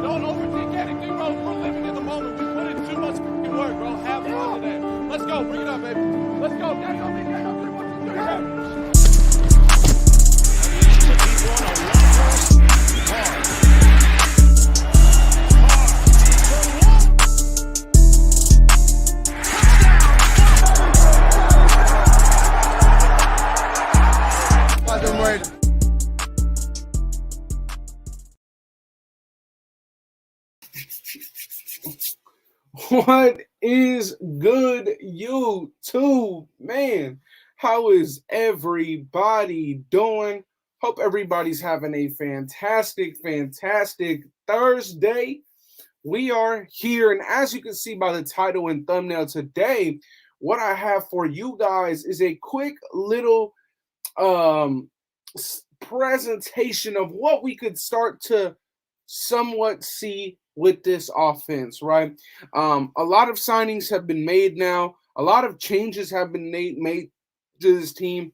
Don't overthink anything, bro. We're living in the moment. We put in too much work, bro. Have fun today. Let's go. Bring it up, baby. Let's go. Get up, man. Get up. 3, 1, 2, 3. What is good, YouTube, man? How is everybody doing? Hope everybody's having a fantastic Thursday. We are here, and as you can see by the title and thumbnail today, what I have for you guys is a quick little presentation of what we could start to somewhat see with this offense, right? A lot of signings have been made now. A lot of changes have been made to this team.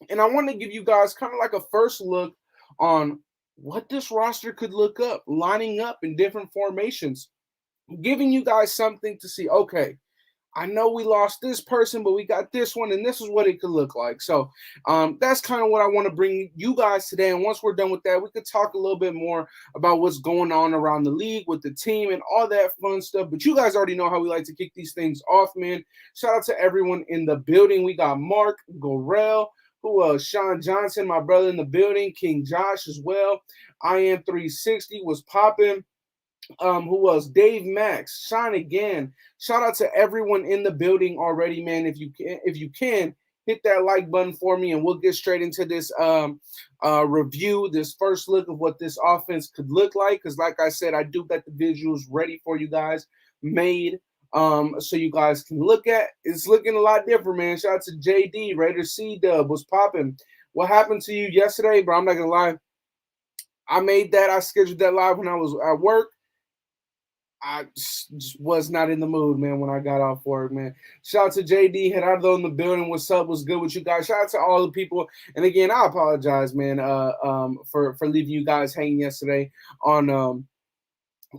And I want to give you guys kind of like a first look on what this roster could look up, lining up in different formations, giving you guys something to see. Okay, I know we lost this person, but we got this one, and this is what it could look like. So that's kind of what I want to bring you guys today. And once we're done with that, we could talk a little bit more about what's going on around the league with the team and all that fun stuff. But you guys already know how we like to kick these things off, man. Shout out to everyone in the building. We got Mark Gorell, Sean Johnson, my brother in the building, King Josh as well. I am 360 was popping. Who was Dave Max, Sean again. Shout out to everyone in the building already, man. If you can hit that like button for me, and we'll get straight into this review, this first look of what this offense could look like. Because like I said, I do got the visuals ready for you guys, made so you guys can look at. It's looking a lot different, man. Shout out to JD, Raiders C-Dub was popping. What happened to you yesterday, bro? I'm not gonna lie. I scheduled that live when I was at work. I just was not in the mood, man, when I got off work, man. Shout out to JD, Gerardo in the building. What's up? What's good with you guys? Shout out to all the people. And again, I apologize, man, for leaving you guys hanging yesterday on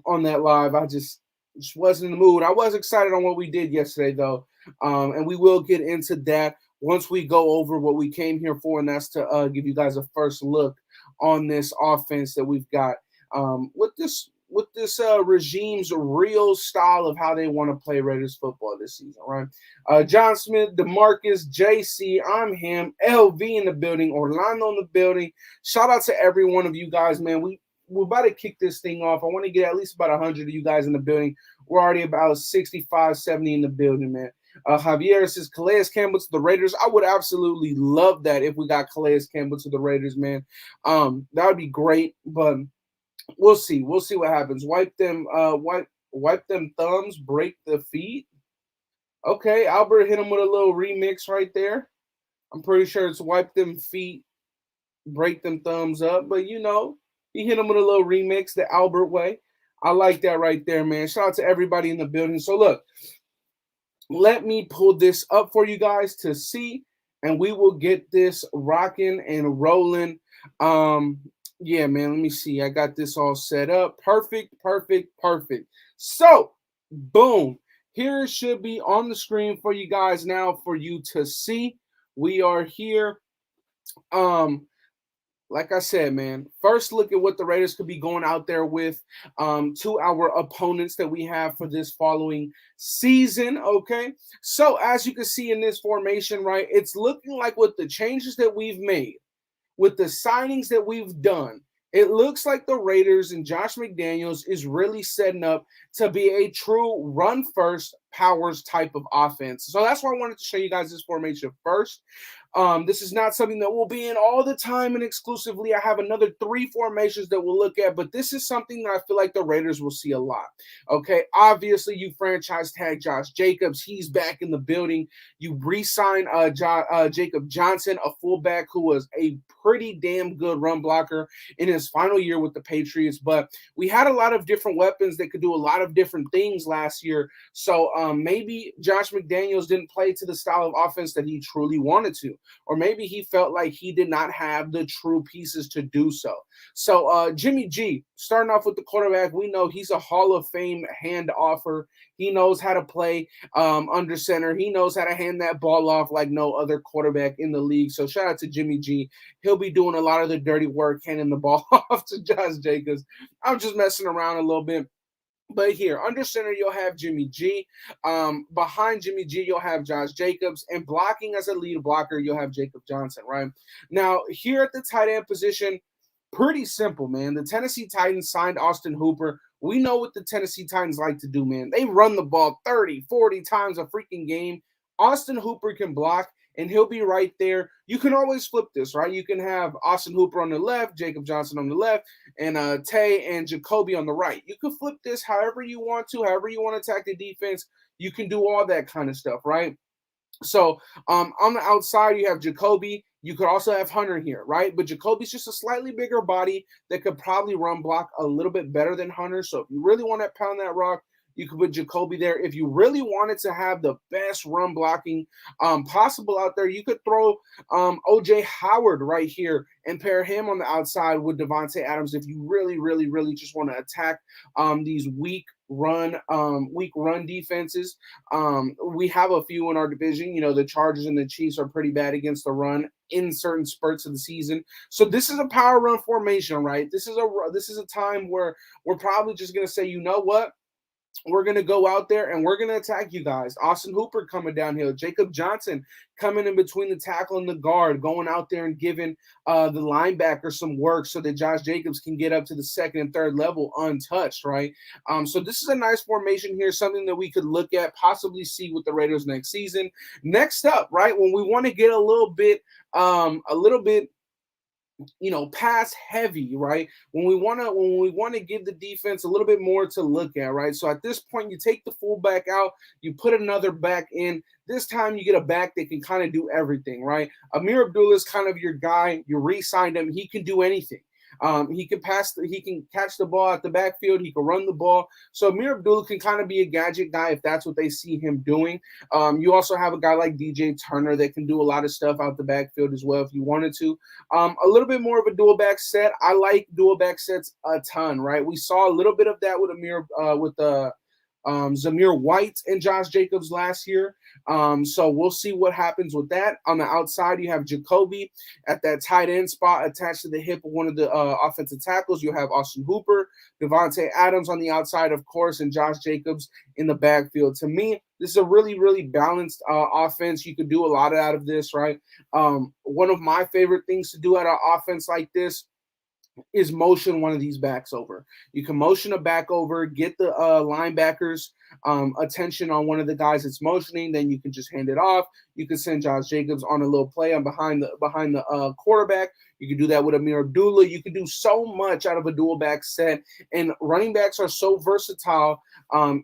that live. I just wasn't in the mood. I was excited on what we did yesterday, though. And we will get into that once we go over what we came here for, and that's to give you guys a first look on this offense that we've got with this regime's real style of how they want to play Raiders football this season, right? John Smith, DeMarcus, JC, I'm him, LV in the building, Orlando in the building. Shout out to every one of you guys, man. We're about to kick this thing off. I want to get at least about 100 of you guys in the building. We're already about 65, 70 in the building, man. Javier says Calais Campbell to the Raiders. I would absolutely love that if we got Calais Campbell to the Raiders, man. That would be great, but we'll see. We'll see what happens. Wipe them thumbs, break the feet. Okay, Albert hit him with a little remix right there. I'm pretty sure it's wipe them feet, break them thumbs up. But he hit him with a little remix the Albert way. I like that right there, man. Shout out to everybody in the building. So look, let me pull this up for you guys to see, and we will get this rocking and rolling. Yeah, man, let me see. I got this all set up. Perfect. So, boom. Here it should be on the screen for you guys now for you to see. We are here. Like I said, man, first look at what the Raiders could be going out there with to our opponents that we have for this following season, okay? So, as you can see in this formation, right, it's looking like with the changes that we've made, with the signings that we've done, it looks like the Raiders and Josh McDaniels is really setting up to be a true run-first powers type of offense. So that's why I wanted to show you guys this formation first. This is not something that we'll be in all the time and exclusively. I have another 3 formations that we'll look at, but this is something that I feel like the Raiders will see a lot. Okay, obviously you franchise tag Josh Jacobs. He's back in the building. You re-sign Jacob Johnson, a fullback who was a pretty damn good run blocker in his final year with the Patriots, but we had a lot of different weapons that could do a lot of different things last year. So maybe Josh McDaniels didn't play to the style of offense that he truly wanted to. or maybe he felt like he did not have the true pieces to do so. So Jimmy G, starting off with the quarterback, we know he's a Hall of Fame hand offer. He knows how to play under center. He knows how to hand that ball off like no other quarterback in the league. So shout out to Jimmy G. He'll be doing a lot of the dirty work, handing the ball off to Josh Jacobs. I'm just messing around a little bit. But here, under center, you'll have Jimmy G. Behind Jimmy G, you'll have Josh Jacobs. And blocking as a lead blocker, you'll have Jacob Johnson, right? Now, here at the tight end position, pretty simple, man. The Tennessee Titans signed Austin Hooper. We know what the Tennessee Titans like to do, man. They run the ball 30, 40 times a freaking game. Austin Hooper can block, and he'll be right there. You can always flip this, right? You can have Austin Hooper on the left, Jacob Johnson on the left, and Tay and Jacoby on the right. You can flip this however you want to, however you want to attack the defense. You can do all that kind of stuff, right? So on the outside, you have Jacoby. You could also have Hunter here, right? But Jacoby's just a slightly bigger body that could probably run block a little bit better than Hunter. So if you really want to pound that rock, you could put Jacoby there. If you really wanted to have the best run blocking possible out there, you could throw O.J. Howard right here and pair him on the outside with Davante Adams if you really, really, really just want to attack these weak run defenses. We have a few in our division. You know, the Chargers and the Chiefs are pretty bad against the run in certain spurts of the season. So this is a power run formation, right? This is a time where we're probably just going to say, you know what? We're going to go out there and we're going to attack you guys. Austin Hooper coming downhill. Jacob Johnson coming in between the tackle and the guard, going out there and giving the linebacker some work so that Josh Jacobs can get up to the second and third level untouched, right? So this is a nice formation here, something that we could look at, possibly see with the Raiders next season. Next up, right, when we want to get a little bit pass heavy, right? When we want to give the defense a little bit more to look at, right? So at this point, you take the fullback out, you put another back in. This time you get a back that can kind of do everything, right? Amir Abdullah is kind of your guy. You re-signed him. He can do anything. He can catch the ball at the backfield. He can run the ball. So Amir Abdullah can kind of be a gadget guy if that's what they see him doing. You also have a guy like DJ Turner that can do a lot of stuff out the backfield as well if you wanted to. A little bit more of a dual back set. I like dual back sets a ton, right? We saw a little bit of that with Zamir White and Josh Jacobs last year. So we'll see what happens with that. On the outside, you have Jacoby at that tight end spot attached to the hip of one of the offensive tackles. You have Austin Hooper, Davante Adams on the outside, of course, and Josh Jacobs in the backfield. To me, this is a really, really balanced offense. You could do a lot out of this, right? One of my favorite things to do at an offense like this is motion one of these backs over. You can motion a back over, get the linebackers attention on one of the guys that's motioning, then you can just hand it off. You can send Josh Jacobs on a little play on behind the quarterback. You can do that with Amir Abdullah. You can do so much out of a dual back set, and running backs are so versatile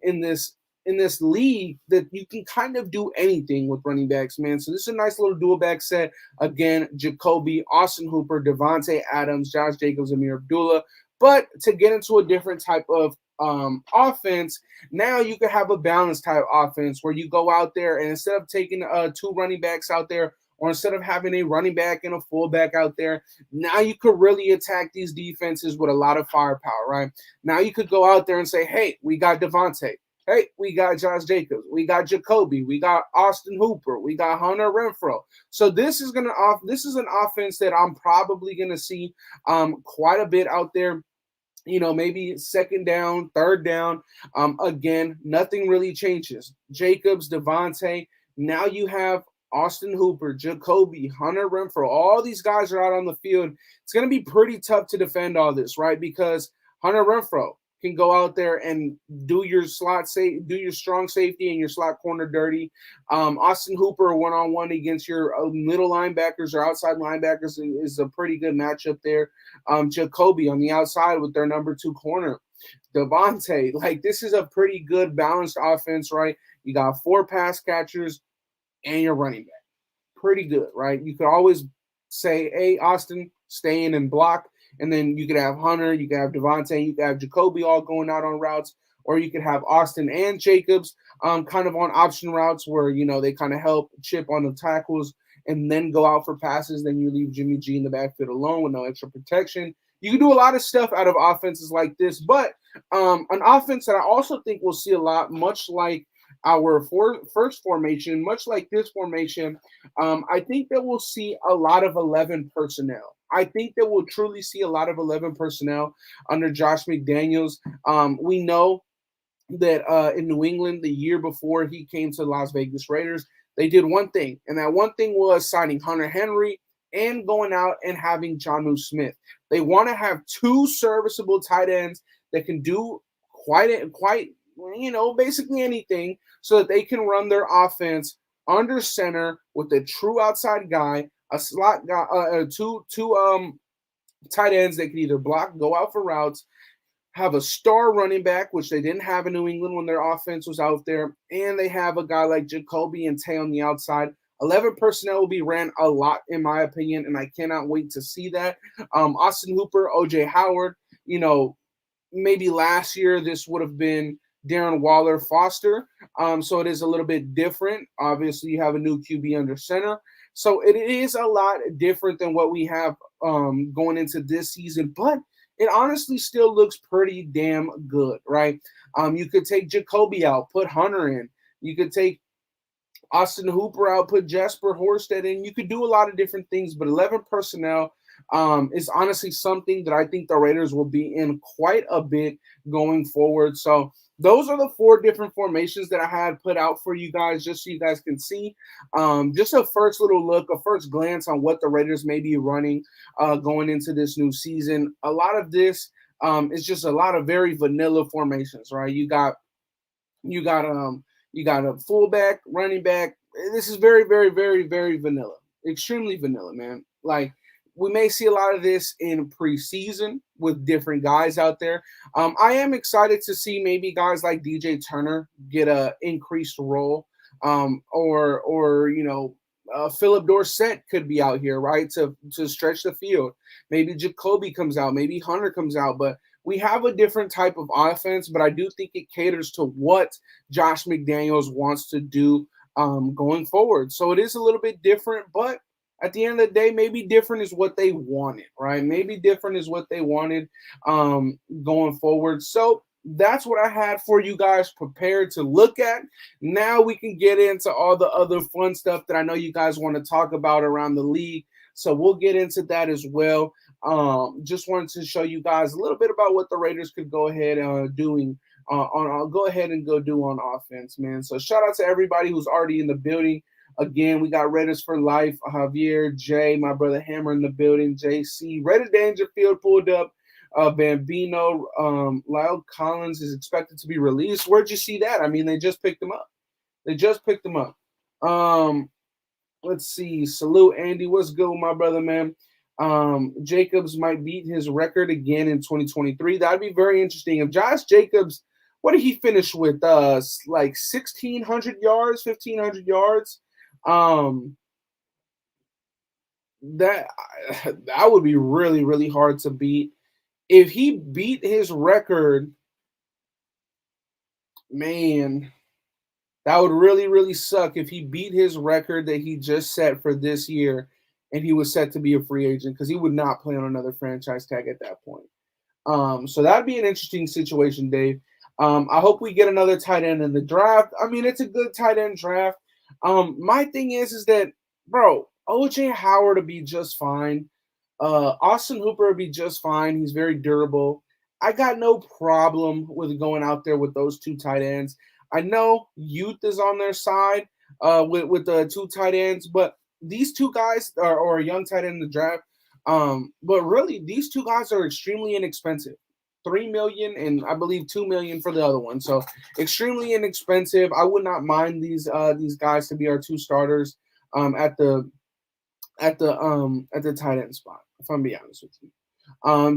in this league that you can kind of do anything with running backs, man. So this is a nice little dual back set. Again, Jacoby, Austin Hooper, Davante Adams, Josh Jacobs, Amir Abdullah. But to get into a different type of offense, now you can have a balanced type offense where you go out there and instead of taking two running backs out there, or instead of having a running back and a fullback out there, now you could really attack these defenses with a lot of firepower, right? Now you could go out there and say, hey, we got Davante. Hey, we got Josh Jacobs. We got Jacoby. We got Austin Hooper. We got Hunter Renfrow. So this is an offense that I'm probably gonna see quite a bit out there. You know, maybe second down, third down. Again, nothing really changes. Jacobs, Davante. Now you have Austin Hooper, Jacoby, Hunter Renfrow. All these guys are out on the field. It's gonna be pretty tough to defend all this, right? Because Hunter Renfrow can go out there and do your strong safety and your slot corner dirty. Austin Hooper one-on-one against your middle linebackers or outside linebackers is a pretty good matchup there. Jacoby on the outside with their number 2 corner. Davante, like this is a pretty good balanced offense, right? You got 4 pass catchers and your running back. Pretty good, right? You could always say, hey, Austin, stay in and block. And then you could have Hunter, you could have Davante, you could have Jacoby all going out on routes, or you could have Austin and Jacobs kind of on option routes where, you know, they kind of help chip on the tackles and then go out for passes. Then you leave Jimmy G in the backfield alone with no extra protection. You can do a lot of stuff out of offenses like this, but an offense that I also think we'll see a lot, much like our first formation, much like this formation, I think that we'll see a lot of 11 personnel. I think that we'll truly see a lot of 11 personnel under Josh McDaniels. We know that in New England the year before he came to the Las Vegas Raiders, they did one thing, and that one thing was signing Hunter Henry and going out and having Jonnu Smith. They want to have two serviceable tight ends that can do quite basically anything, so that they can run their offense under center with a true outside guy, a slot guy, two tight ends that can either block, go out for routes, have a star running back, which they didn't have in New England when their offense was out there, and they have a guy like Jacoby and Tay on the outside. 11 personnel will be ran a lot, in my opinion, and I cannot wait to see that. Austin Hooper, OJ Howard, maybe last year this would have been Darren Waller Foster. So it is a little bit different. Obviously, you have a new QB under center. So it is a lot different than what we have going into this season, but it honestly still looks pretty damn good, right? You could take Jacoby out, put Hunter in. You could take Austin Hooper out, put Jasper Horsted in. You could do a lot of different things, but 11 personnel is honestly something that I think the Raiders will be in quite a bit going forward. So those are the 4 different formations that I had put out for you guys, just so you guys can see. Just a first little look, a first glance on what the Raiders may be running going into this new season. A lot of this is just a lot of very vanilla formations, right? You got a fullback, running back. This is very, very, very, very vanilla. Extremely vanilla, man. Like, we may see a lot of this in preseason with different guys out there. I am excited to see maybe guys like DJ Turner get a increased role, or Philip Dorsett could be out here, right, to stretch the field. Maybe Jacoby comes out, maybe Hunter comes out, but we have a different type of offense, but I do think it caters to what Josh McDaniels wants to do going forward. So it is a little bit different, but at the end of the day, maybe different is what they wanted, right? Maybe different is what they wanted going forward. So that's what I had for you guys prepared to look at. Now we can get into all the other fun stuff that I know you guys want to talk about around the league. So we'll get into that as well. Just wanted to show you guys a little bit about what the Raiders could go ahead doing. Go ahead and go do on offense, man. So shout out to everybody who's already in the building. Again, we got Raiders for life. Javier, Jay, my brother Hammer in the building. JC, Raider Dangerfield pulled up. Bambino, Lyle Collins is expected to be released. Where'd you see that? I mean, they just picked him up. Let's see. Salute, Andy. What's good, my brother, man? Jacobs might beat his record again in 2023. That'd be very interesting. If Josh Jacobs, what did he finish with? Like 1,600 yards, 1,500 yards. That would be really, really hard to beat. If he beat his record, man, that would really, really suck if he beat his record that he just set for this year and he was set to be a free agent, because he would not play on another franchise tag at that point. So that'd be an interesting situation, Dave. I hope we get another tight end in the draft. I mean, it's a good tight end draft. My thing is that, bro, OJ Howard will be just fine. Austin Hooper will be just fine. He's very durable. I got no problem with going out there with those 2 tight ends. I know youth is on their side with the 2 tight ends, but these 2 guys or a young tight end in the draft. But really, these 2 guys are extremely inexpensive. $3 million and I believe $2 million for the other one. So extremely inexpensive. I would not mind these guys to be our 2 starters at the tight end spot, if I'm being honest with you.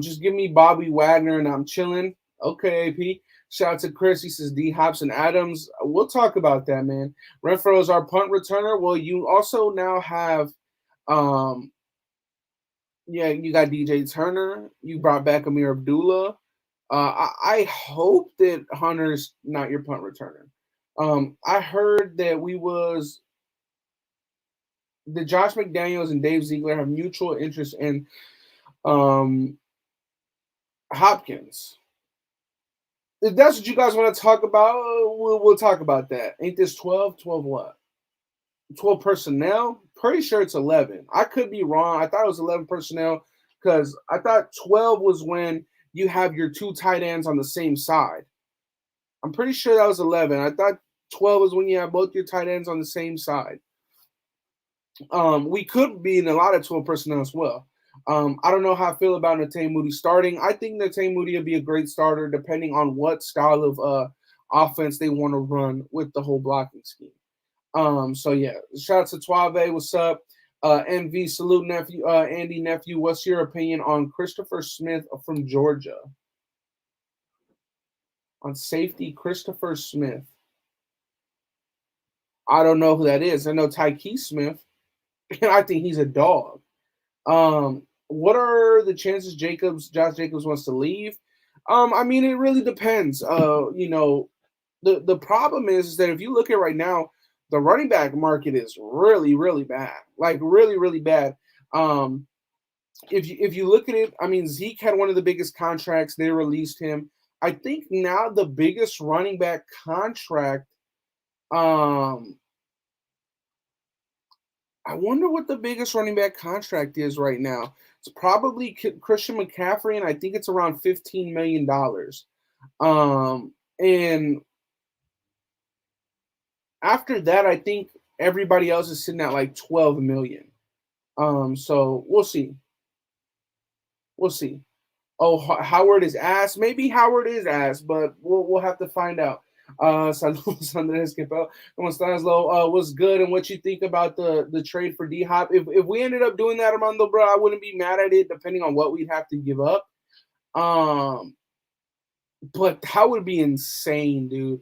Just give me Bobby Wagner and I'm chilling. Okay, AP. Shout out to Chris. He says D Hobson Adams. We'll talk about that, man. Renfro is our punt returner. Well, you also now have you got DJ Turner. You brought back Amir Abdullah. I hope that Hunter's not your punt returner. I heard that the Josh McDaniels and Dave Ziegler have mutual interest in um, Hopkins. If that's what you guys want to talk about, we'll talk about that. Ain't this 12? 12 what? 12 personnel? Pretty sure it's 11. I could be wrong. I thought it was 11 personnel because I thought 12 was when you have your two tight ends on the same side. I'm pretty sure that was 11. I thought 12 is when you have both your tight ends on the same side. We could be in a lot of 12 personnel as well. I don't know how I feel about Netane Moody starting. I think Netane Moody would be a great starter depending on what style of offense they want to run with the whole blocking scheme. So yeah, shout out to Tuave. What's up? MV, salute nephew, Andy nephew. What's your opinion on Christopher Smith from Georgia? On safety, Christopher Smith. I don't know who that is. I know Tyke Smith, and I think he's a dog. What are the chances Josh Jacobs wants to leave? I mean, it really depends. The problem is that if you look at right now, the running back market is really, really bad. Like really, really bad. If you look at it, I mean, Zeke had one of the biggest contracts. They released him. I think now the biggest running back contract. I wonder what the biggest running back contract is right now. It's probably Christian McCaffrey, and I think it's around $15 million. And after that, I think everybody else is sitting at like 12 million. So we'll see. We'll see. Oh, Howard is ass. Maybe Howard is ass, but we'll have to find out. Saludos, Andres. ¿Cómo estás, Lo? What's good and what you think about the trade for D-Hop? If we ended up doing that, Armando, bro, I wouldn't be mad at it depending on what we'd have to give up. But that would be insane, dude.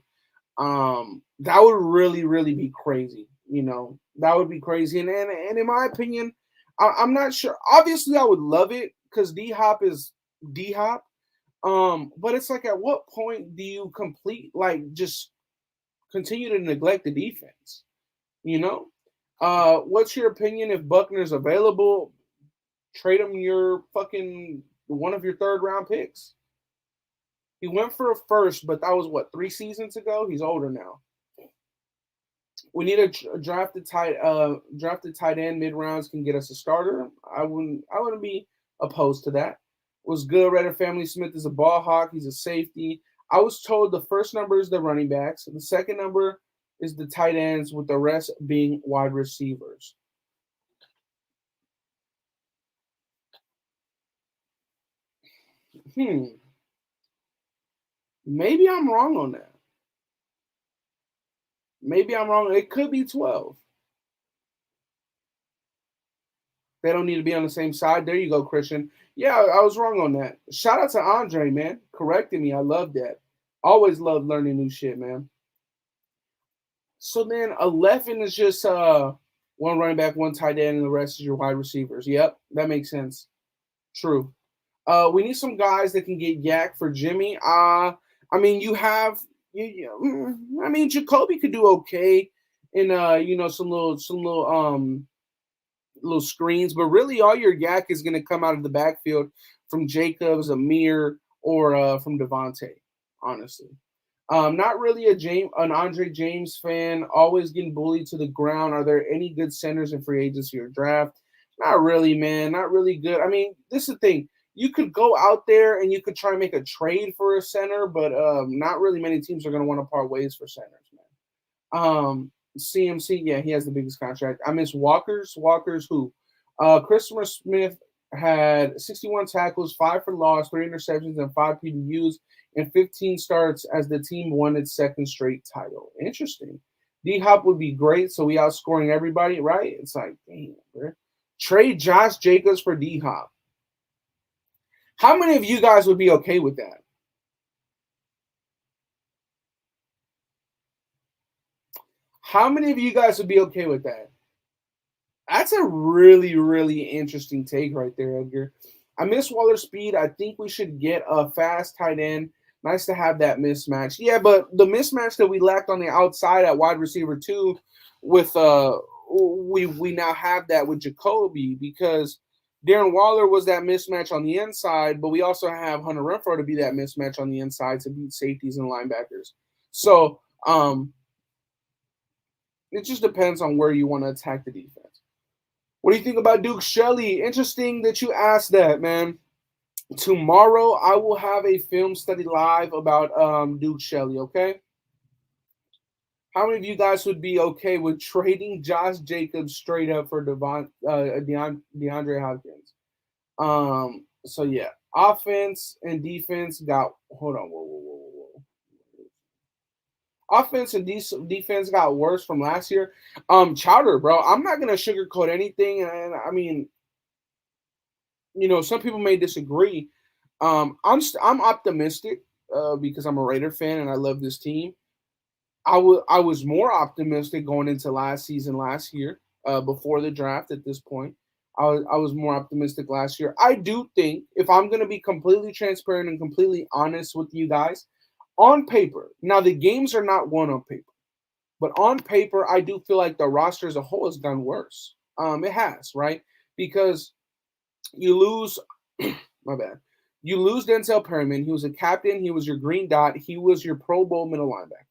That would really, really be crazy. That would be crazy. And in my opinion, I'm not sure. Obviously, I would love it because D-Hop is D-Hop. But it's like, at what point do you just continue to neglect the defense? What's your opinion if Buckner's available? Trade him one of your third round picks. He went for a first, but that was 3 seasons ago. He's older now. We need a drafted tight end mid rounds can get us a starter. I wouldn't be opposed to that. Was good. Raider family. Smith is a ball hawk. He's a safety. I was told the first number is the running backs. The second number is the tight ends, with the rest being wide receivers. Maybe I'm wrong on that. Maybe I'm wrong. It could be 12. They don't need to be on the same side. There you go, Christian. Yeah, I was wrong on that. Shout out to Andre, man, correcting me. I love that. Always love learning new shit, man. So then 11 is just one running back, one tight end, and the rest is your wide receivers. Yep, that makes sense. True. We need some guys that can get yak for Jimmy. I mean, Jacoby could do okay in some little screens, but really all your yak is going to come out of the backfield from Jacobs, Amir, or from Devontae, honestly. Not really an Andre James fan, always getting bullied to the ground. Are there any good centers in free agency or draft? Not really, man. Not really good. I mean, this is the thing. You could go out there and you could try and make a trade for a center, but not really many teams are going to want to part ways for centers, man. CMC, yeah, he has the biggest contract. I miss Walker's. Walker's who? Christopher Smith had 61 tackles, 5 for loss, 3 interceptions, and 5 PBUs, and 15 starts as the team won its second straight title. Interesting. D-Hop would be great, so we outscoring everybody, right? It's like, damn, bro. Trade Josh Jacobs for D-Hop. How many of you guys would be okay with that? How many of you guys would be okay with that? That's a really, really interesting take right there, Edgar. I miss Waller's speed. I think we should get a fast tight end. Nice to have that mismatch. Yeah, but the mismatch that we lacked on the outside at wide receiver 2 with we now have that with Jacoby, because Darren Waller was that mismatch on the inside, but we also have Hunter Renfrow to be that mismatch on the inside to beat safeties and linebackers. So it just depends on where you want to attack the defense. What do you think about Duke Shelley? Interesting that you asked that, man. Tomorrow I will have a film study live about Duke Shelley, okay? How many of you guys would be okay with trading Josh Jacobs straight up for DeAndre Hopkins? So yeah, offense and defense got. Hold on, whoa. Offense and defense got worse from last year. Chowder, bro, I'm not gonna sugarcoat anything, and I mean, some people may disagree. I'm optimistic because I'm a Raider fan and I love this team. I was more optimistic going into last year, before the draft. At this point, I was more optimistic last year. I do think, if I'm going to be completely transparent and completely honest with you guys, on paper, now the games are not won on paper, but on paper, I do feel like the roster as a whole has gone worse. It has, right? Because you lose, my bad. You lose Denzel Perryman. He was a captain. He was your green dot. He was your Pro Bowl middle linebacker.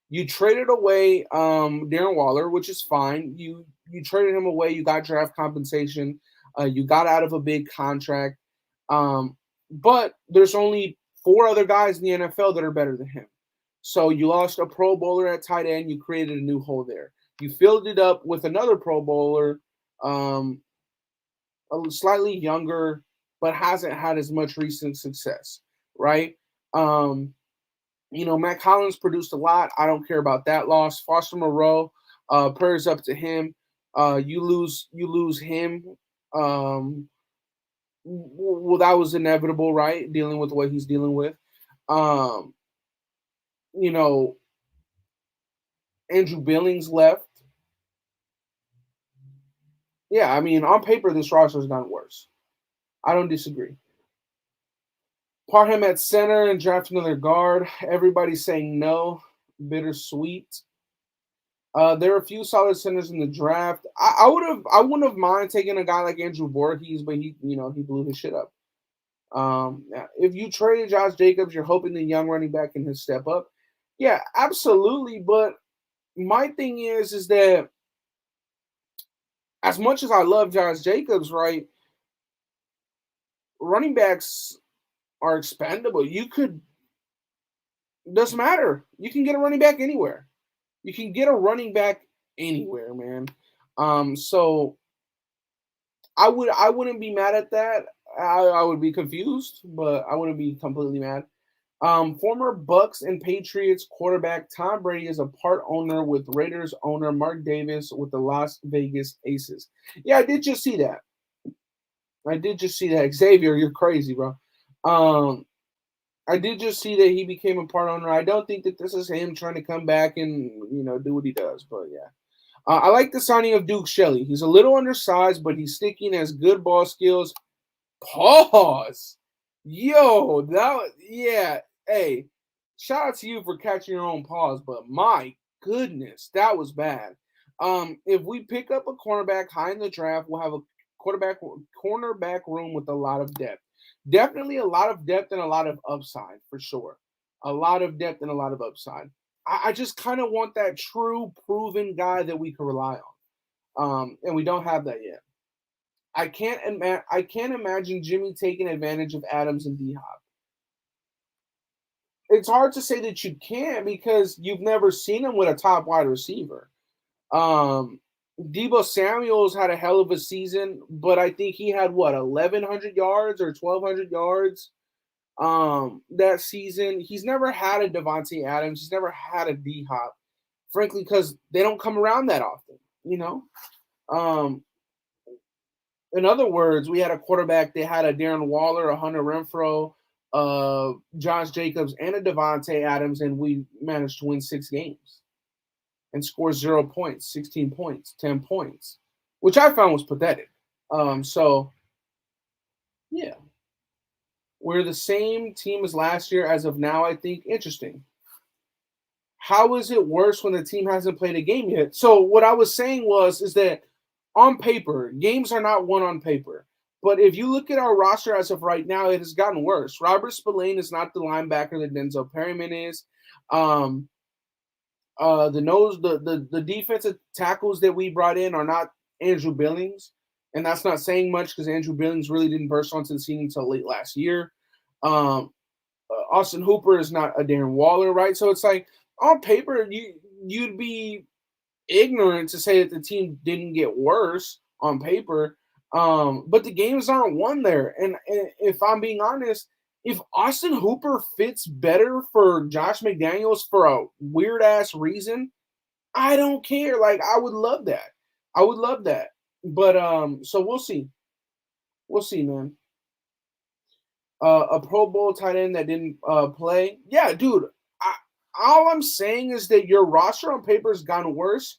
You traded away Darren Waller, which is fine. You traded him away. You got draft compensation. You got out of a big contract. But there's only 4 other guys in the NFL that are better than him. So you lost a Pro Bowler at tight end. You created a new hole there. You filled it up with another Pro Bowler, slightly younger, but hasn't had as much recent success, right? Matt Collins produced a lot. I don't care about that loss. Foster Moreau, prayers up to him. You lose him. Well, that was inevitable, right? Dealing with what he's dealing with. Andrew Billings left. Yeah, I mean, on paper, this roster has gotten worse. I don't disagree. Part him at center and draft another guard. Everybody's saying no. Bittersweet. There are a few solid centers in the draft. I wouldn't have mind taking a guy like Andrew Voorhees, but he blew his shit up. If you traded Josh Jacobs, you're hoping the young running back can step up. Yeah, absolutely. But my thing is that as much as I love Josh Jacobs, right, running backs are expendable. Doesn't matter. You can get a running back anywhere. You can get a running back anywhere, man. So I wouldn't be mad at that. I would be confused, but I wouldn't be completely mad. Former Bucks and Patriots quarterback Tom Brady is a part owner with Raiders owner Mark Davis with the Las Vegas Aces. Yeah, I did just see that. Xavier, you're crazy, bro. I did just see that he became a part owner. I don't think that this is him trying to come back and do what he does, but yeah. I like the signing of Duke Shelley. He's a little undersized, but he's sticky and has good ball skills. Pause. Yo, yeah. Hey, shout out to you for catching your own pause, but my goodness, that was bad. If we pick up a cornerback high in the draft, we'll have a cornerback room with a lot of depth. Definitely a lot of depth and a lot of upside, for sure. A lot of depth and a lot of upside. I just kind of want that true, proven guy that we can rely on. And we don't have that yet. I can't imagine Jimmy taking advantage of Adams and D-Hop. It's hard to say that you can because you've never seen him with a top wide receiver. Deebo Samuel's had a hell of a season, but I think he had 1,100 yards or 1,200 yards that season. He's never had a Devontae Adams. He's never had a D-Hop, frankly, because they don't come around that often, in other words, we had a quarterback that had a Darren Waller, a Hunter Renfrow, Josh Jacobs, and a Devontae Adams, and we managed to win 6 games and score 0 points, 16 points, 10 points, which I found was pathetic. So, yeah. We're the same team as last year as of now, I think. Interesting. how is it worse when the team hasn't played a game yet? So what I was saying is that on paper, games are not won on paper. But if you look at our roster as of right now, it has gotten worse. Robert Spillane is not the linebacker that Denzel Perryman is. The defensive tackles that we brought in are not Andrew Billings, and that's not saying much because Andrew Billings really didn't burst onto the scene until late last year. Austin Hooper is not a Darren Waller, right? So it's like on paper, you'd be ignorant to say that the team didn't get worse on paper, but the games aren't won there. And if I'm being honest, if Austin Hooper fits better for Josh McDaniels for a weird ass reason, I don't care. Like I would love that. I would love that. But so we'll see. We'll see, man. A Pro Bowl tight end that didn't play. Yeah, dude. All I'm saying is that your roster on paper has gotten worse.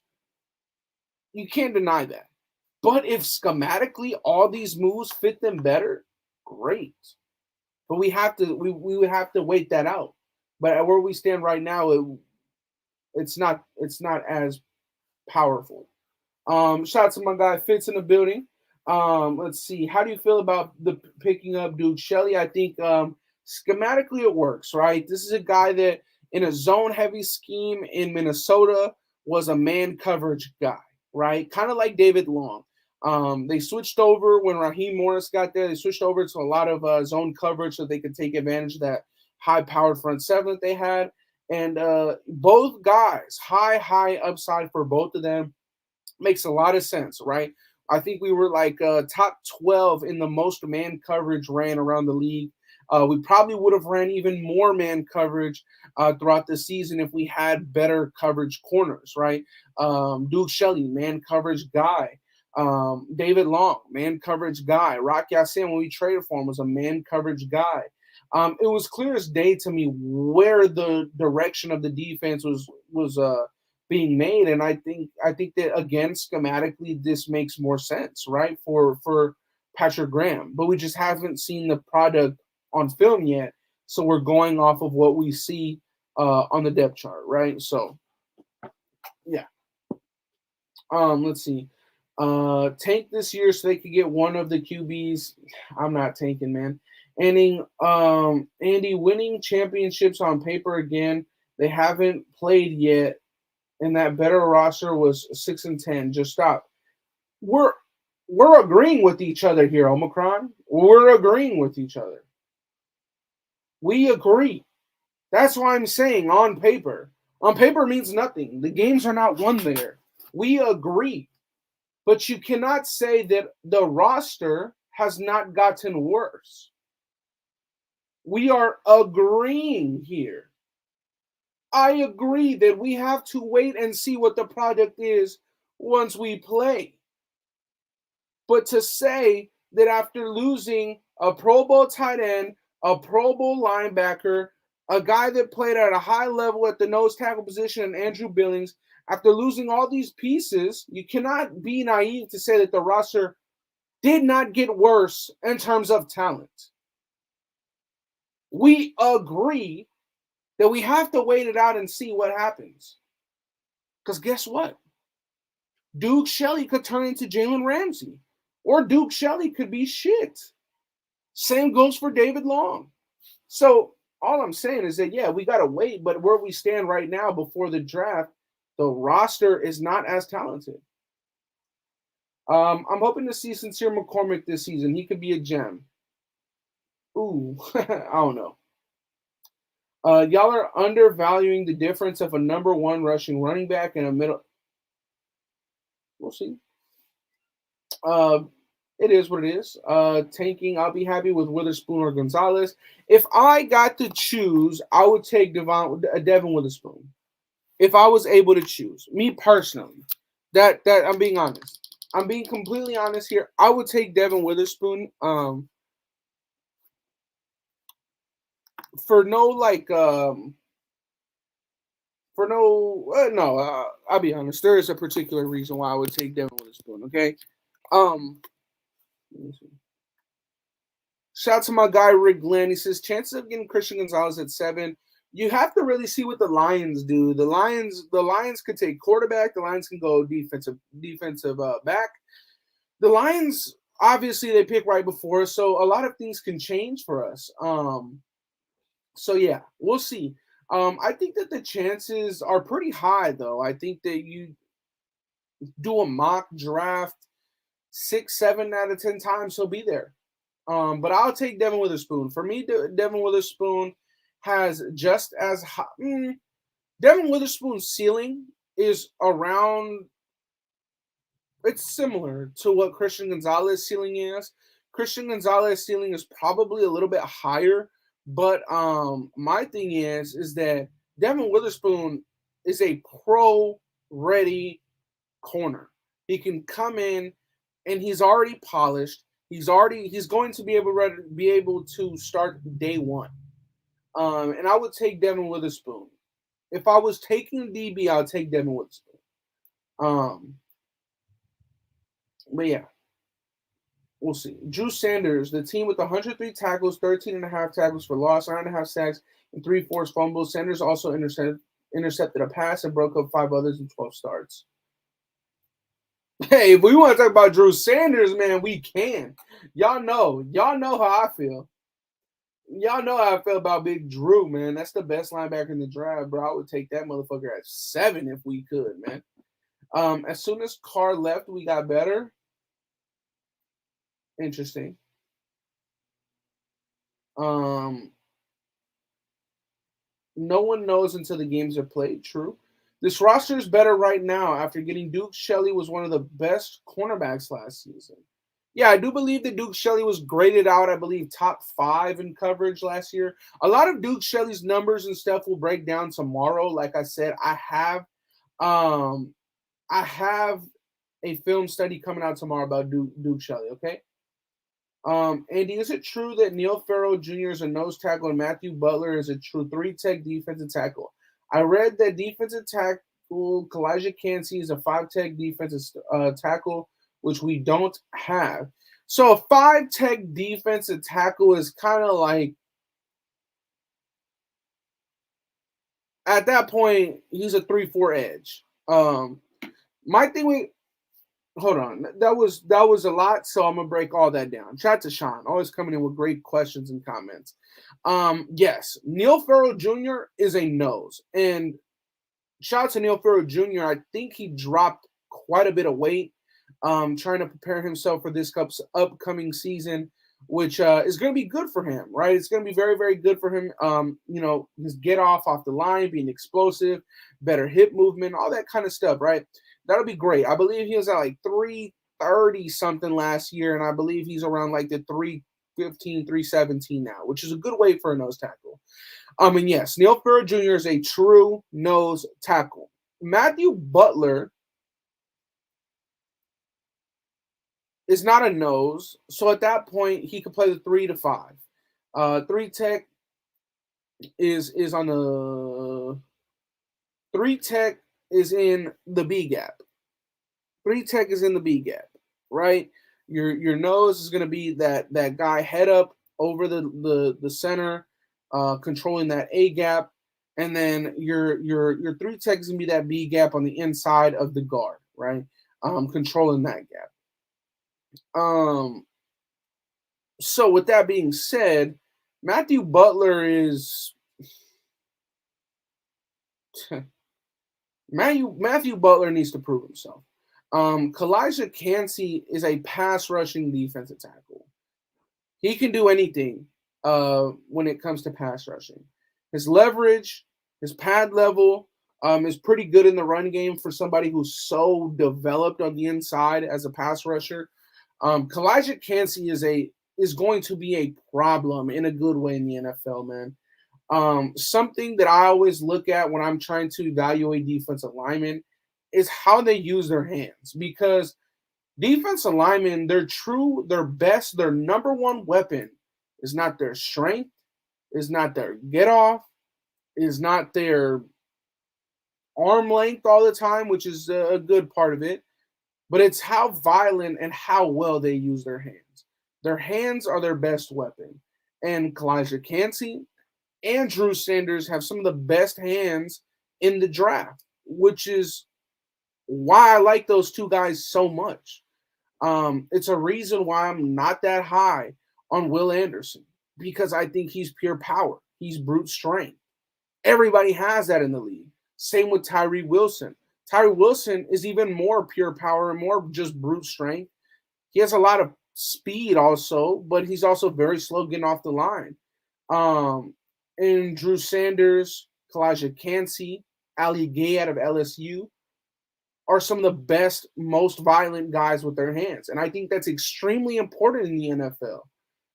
You can't deny that. But if schematically all these moves fit them better, great. But we would have to wait that out. But at where we stand right now, it's not as powerful. Shout out to my guy Fitz in the building. Let's see. How do you feel about the picking up Duke Shelley? I think schematically it works, right? This is a guy that in a zone heavy scheme in Minnesota was a man coverage guy, right? Kind of like David Long. They switched over when Raheem Morris got there. They switched over to a lot of zone coverage so they could take advantage of that high-powered front seven that they had. And both guys, high upside for both of them. Makes a lot of sense, right? I think we were like top 12 in the most man coverage ran around the league. We probably would have ran even more man coverage throughout the season if we had better coverage corners, right? Duke Shelley, man coverage guy. David Long, man coverage guy. Rock Ya-Sin, when we traded for him, was a man coverage guy. It was clear as day to me where the direction of the defense was being made, and I think that again schematically this makes more sense, right, for Patrick Graham. But we just haven't seen the product on film yet, so we're going off of what we see on the depth chart, right? So yeah. Let's see. Tank this year so they could get one of the QBs. I'm not tanking, man. Andy winning championships on paper again. They haven't played yet, and that better roster was 6-10. Just stop. We're agreeing with each other here, Omicron. We're agreeing with each other. We agree. That's why I'm saying on paper. On paper means nothing. The games are not won there. We agree. But you cannot say that the roster has not gotten worse. We are agreeing here. I agree that we have to wait and see what the product is once we play. But to say that after losing a Pro Bowl tight end, a Pro Bowl linebacker, a guy that played at a high level at the nose tackle position, and Andrew Billings, after losing all these pieces, you cannot be naive to say that the roster did not get worse in terms of talent. We agree that we have to wait it out and see what happens. Because guess what? Duke Shelley could turn into Jalen Ramsey. Or Duke Shelley could be shit. Same goes for David Long. So all I'm saying is that, yeah, we got to wait. But where we stand right now before the draft, the roster is not as talented. I'm hoping to see Sincere McCormick this season. He could be a gem. Ooh, I don't know. Y'all are undervaluing the difference of a number one rushing running back and a middle. We'll see. It is what it is. Tanking, I'll be happy with Witherspoon or Gonzalez. If I got to choose, I would take Devin Witherspoon. If I was able to choose, me personally, that I'm being honest. I'm being completely honest here. I would take Devin Witherspoon. For no I'll be honest. There is a particular reason why I would take Devin Witherspoon. Okay. Shout out to my guy Rick Glenn. He says chances of getting Christian Gonzalez at 7 you have to really see what the Lions do. The Lions could take quarterback. The Lions can go defensive back. The Lions, obviously, they pick right before us, so a lot of things can change for us. So yeah, we'll see. I think that the chances are pretty high, though. I think that you do a mock draft 6, 7 out of 10 times, he'll be there. But I'll take Devin Witherspoon. For me, Devin Witherspoon has just as high. Devin Witherspoon's ceiling is around. It's similar to what Christian Gonzalez's ceiling is. Christian Gonzalez's ceiling is probably a little bit higher, but my thing is that Devin Witherspoon is a pro-ready corner. He can come in and he's already polished. He's going to be able to start day one. And I would take Devin Witherspoon. If I was taking DB, I would take Devin Witherspoon. But yeah, we'll see. Drew Sanders, the team with 103 tackles, 13.5 tackles for loss, 9.5 sacks, and 3 forced fumbles. Sanders also intercepted a pass and broke up 5 others in 12 starts. Hey, if we want to talk about Drew Sanders, man, we can. Y'all know how I feel. Y'all know how I feel about Big Drew, man. That's the best linebacker in the draft, bro. I would take that motherfucker at 7 if we could, man. As soon as Carr left, we got better. Interesting. No one knows until the games are played. True. This roster is better right now after getting Duke Shelley was one of the best cornerbacks last season. Yeah, I do believe that Duke Shelley was graded out, I believe, top 5 in coverage last year. A lot of Duke Shelley's numbers and stuff will break down tomorrow. Like I said, I have a film study coming out tomorrow about Duke Shelley, okay? Andy, is it true that Neil Farrell Jr. is a nose tackle and Matthew Butler is a true 3-tech defensive tackle? I read that defensive tackle Kalijah Cansey is a 5-tech defensive tackle, which we don't have. So a 5-tech defensive tackle is kind of like, at that point, he's a 3-4 edge. My thing with hold on, that was a lot, so I'm gonna break all that down. Shout out to Sean, always coming in with great questions and comments. Yes, Neil Farrell Jr. is a nose, and shout out to Neil Farrell Jr. I think he dropped quite a bit of weight, trying to prepare himself for this upcoming season, which is going to be good for him, right? It's going to be very, very good for him. His get off the line, being explosive, better hip movement, all that kind of stuff, right? That'll be great. I believe he was at like 330 something last year, and I believe he's around like the 315, 317 now, which is a good weight for a nose tackle. And yes, Neil Farrell Jr. is a true nose tackle. Matthew Butler is not a nose, so at that point he could play the 3 to 5. 3-tech is on the 3-tech is in the B gap. 3-tech is in the B gap, right? Your nose is going to be that guy head up over the center, controlling that A gap, and then your 3-tech is going to be that B gap on the inside of the guard, right? Controlling that gap. So with that being said, Matthew Butler is Matthew Butler needs to prove himself. Kalijah Cansey is a pass rushing defensive tackle. He can do anything when it comes to pass rushing. His leverage, his pad level is pretty good in the run game for somebody who's so developed on the inside as a pass rusher. Kalijah Cansey is going to be a problem in a good way in the NFL, man. Something that I always look at when I'm trying to evaluate defensive linemen is how they use their hands, because defensive linemen, their best, their number one weapon is not their strength, is not their get off, is not their arm length all the time, which is a good part of it, but it's how violent and how well they use their hands. Their hands are their best weapon. And Kalijah Cansey and Drew Sanders have some of the best hands in the draft, which is why I like those two guys so much. It's a reason why I'm not that high on Will Anderson, because I think he's pure power. He's brute strength. Everybody has that in the league. Same with Tyree Wilson. Tyree Wilson is even more pure power and more just brute strength. He has a lot of speed also, but he's also very slow getting off the line. And Drew Sanders, Kalijah Cansey, Ali Gay out of LSU are some of the best, most violent guys with their hands. And I think that's extremely important in the NFL.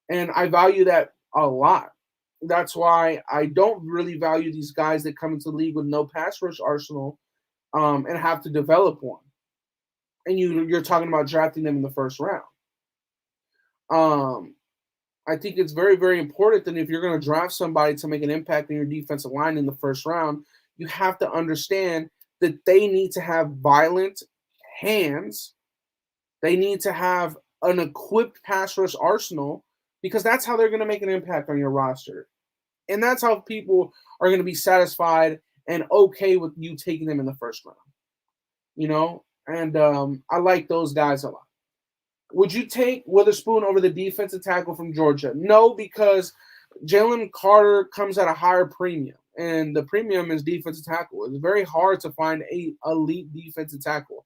And I value that a lot. That's why I don't really value these guys that come into the league with no pass rush arsenal and have to develop one. And you're talking about drafting them in the first round. I think it's very, very important that if you're going to draft somebody to make an impact in your defensive line in the first round, you have to understand that they need to have violent hands. They need to have an equipped pass rush arsenal, because that's how they're going to make an impact on your roster. And that's how people are going to be satisfied and okay with you taking them in the first round. You know, and I like those guys a lot. Would you take Witherspoon over the defensive tackle from Georgia? No, because Jalen Carter comes at a higher premium, and the premium is defensive tackle. It's very hard to find an elite defensive tackle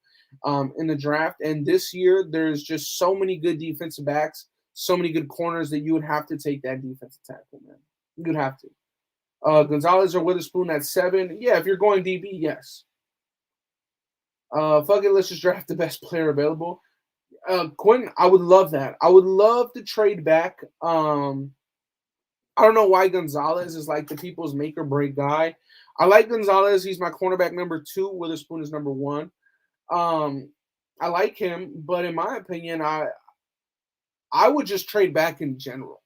in the draft. And this year, there's just so many good defensive backs, so many good corners that you would have to take that defensive tackle, man. You'd have to. Gonzalez or Witherspoon at 7. Yeah, if you're going DB, yes. Fuck it, let's just draft the best player available. Quentin, I would love that. I would love to trade back. I don't know why Gonzalez is like the people's make or break guy. I like Gonzalez. He's my cornerback number 2. Witherspoon is number 1. I like him, but in my opinion, I would just trade back in general,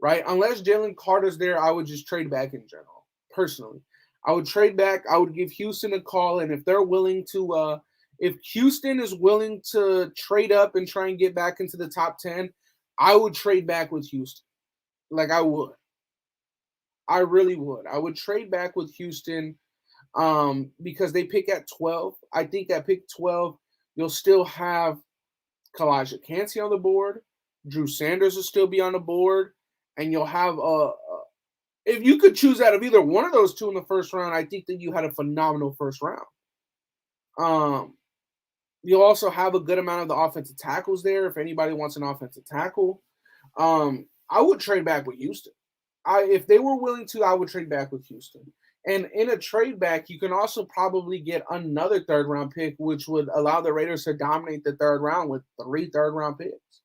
right? Unless Jalen Carter's there, I would just trade back in general, personally. I would trade back. I would give Houston a call, and if they're willing to if Houston is willing to trade up and try and get back into the top 10, I would trade back with Houston. Like, I would. I really would. I would trade back with Houston because they pick at 12. I think at pick 12, you'll still have Kalijah Cansey on the board. Drew Sanders will still be on the board. And you'll have if you could choose out of either one of those two in the first round, I think that you had a phenomenal first round. You'll also have a good amount of the offensive tackles there if anybody wants an offensive tackle. I would trade back with Houston. If they were willing to, I would trade back with Houston. And in a trade back, you can also probably get another third-round pick, which would allow the Raiders to dominate the third round with 3 third-round picks.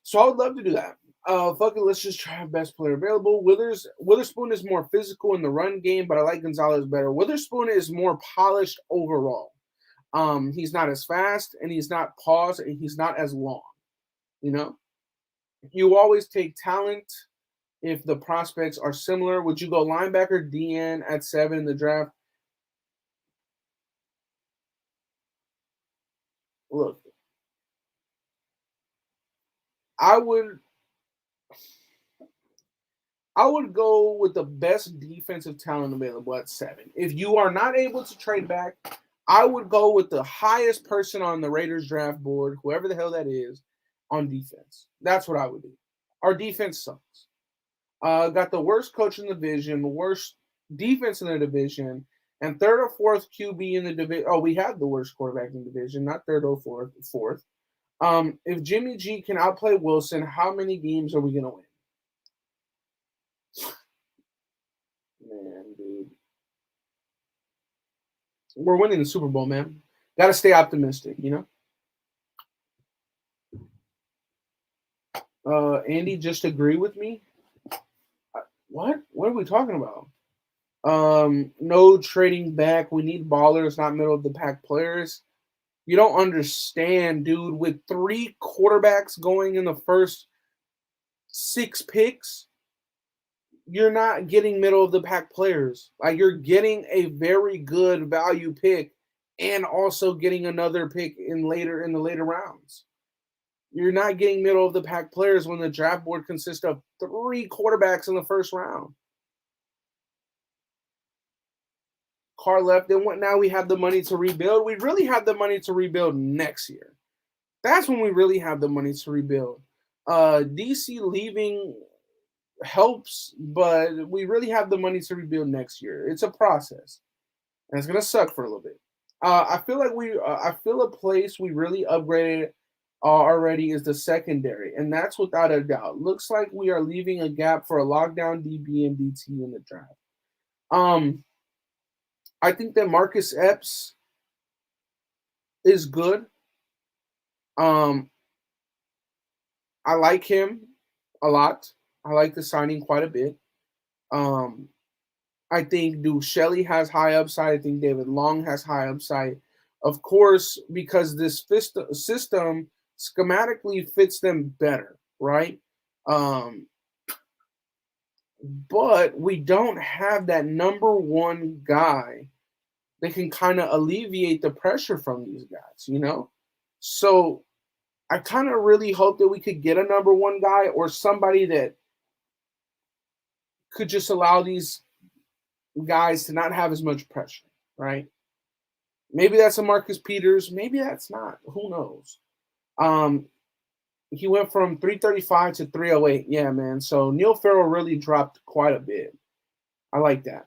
So I would love to do that. Fuck it, let's just try best player available. Witherspoon is more physical in the run game, but I like Gonzalez better. Witherspoon is more polished overall. He's not as fast, and he's not paused, and he's not as long. You know? You always take talent if the prospects are similar. Would you go linebacker DN at 7 in the draft? Look, I would go with the best defensive talent available at 7. If you are not able to trade back, I would go with the highest person on the Raiders draft board, whoever the hell that is, on defense. That's what I would do. Our defense sucks. Got the worst coach in the division, the worst defense in the division, and 3rd or 4th QB in the division. Oh, we have the worst quarterback in the division, not 3rd or 4th. If Jimmy G can outplay Wilson, how many games are we going to win? Man, dude. We're winning the Super Bowl, man. Got to stay optimistic, you know? Andy just agree with me. What? What are we talking about? No trading back. We need ballers, not middle of the pack players. You don't understand, dude. With 3 quarterbacks going in the first 6 picks, you're not getting middle of the pack players. Like, you're getting a very good value pick and also getting another pick in the later rounds. You're not getting middle of the pack players when the draft board consists of 3 quarterbacks in the first round. Carr left. Then what? Now we have the money to rebuild. We really have the money to rebuild next year. That's when we really have the money to rebuild. DC leaving helps, but we really have the money to rebuild next year. It's a process, and it's gonna suck for a little bit. I feel like I feel a place we really upgraded already is the secondary, and that's without a doubt. Looks like we are leaving a gap for a lockdown DB and DT in the draft. I think that Marcus Epps is good. Um, I like him a lot. I like the signing quite a bit. Um, I think Duke Shelley has high upside. I think David Long has high upside. Of course, because this system schematically fits them better, right? Um, but we don't have that number one guy that can kind of alleviate the pressure from these guys, you know? So I kind of really hope that we could get a number one guy or somebody that could just allow these guys to not have as much pressure, right? Maybe that's a Marcus Peters. Maybe that's not. Who knows? He went from 335 to 308. Yeah, man. So Neil Farrell really dropped quite a bit. I like that.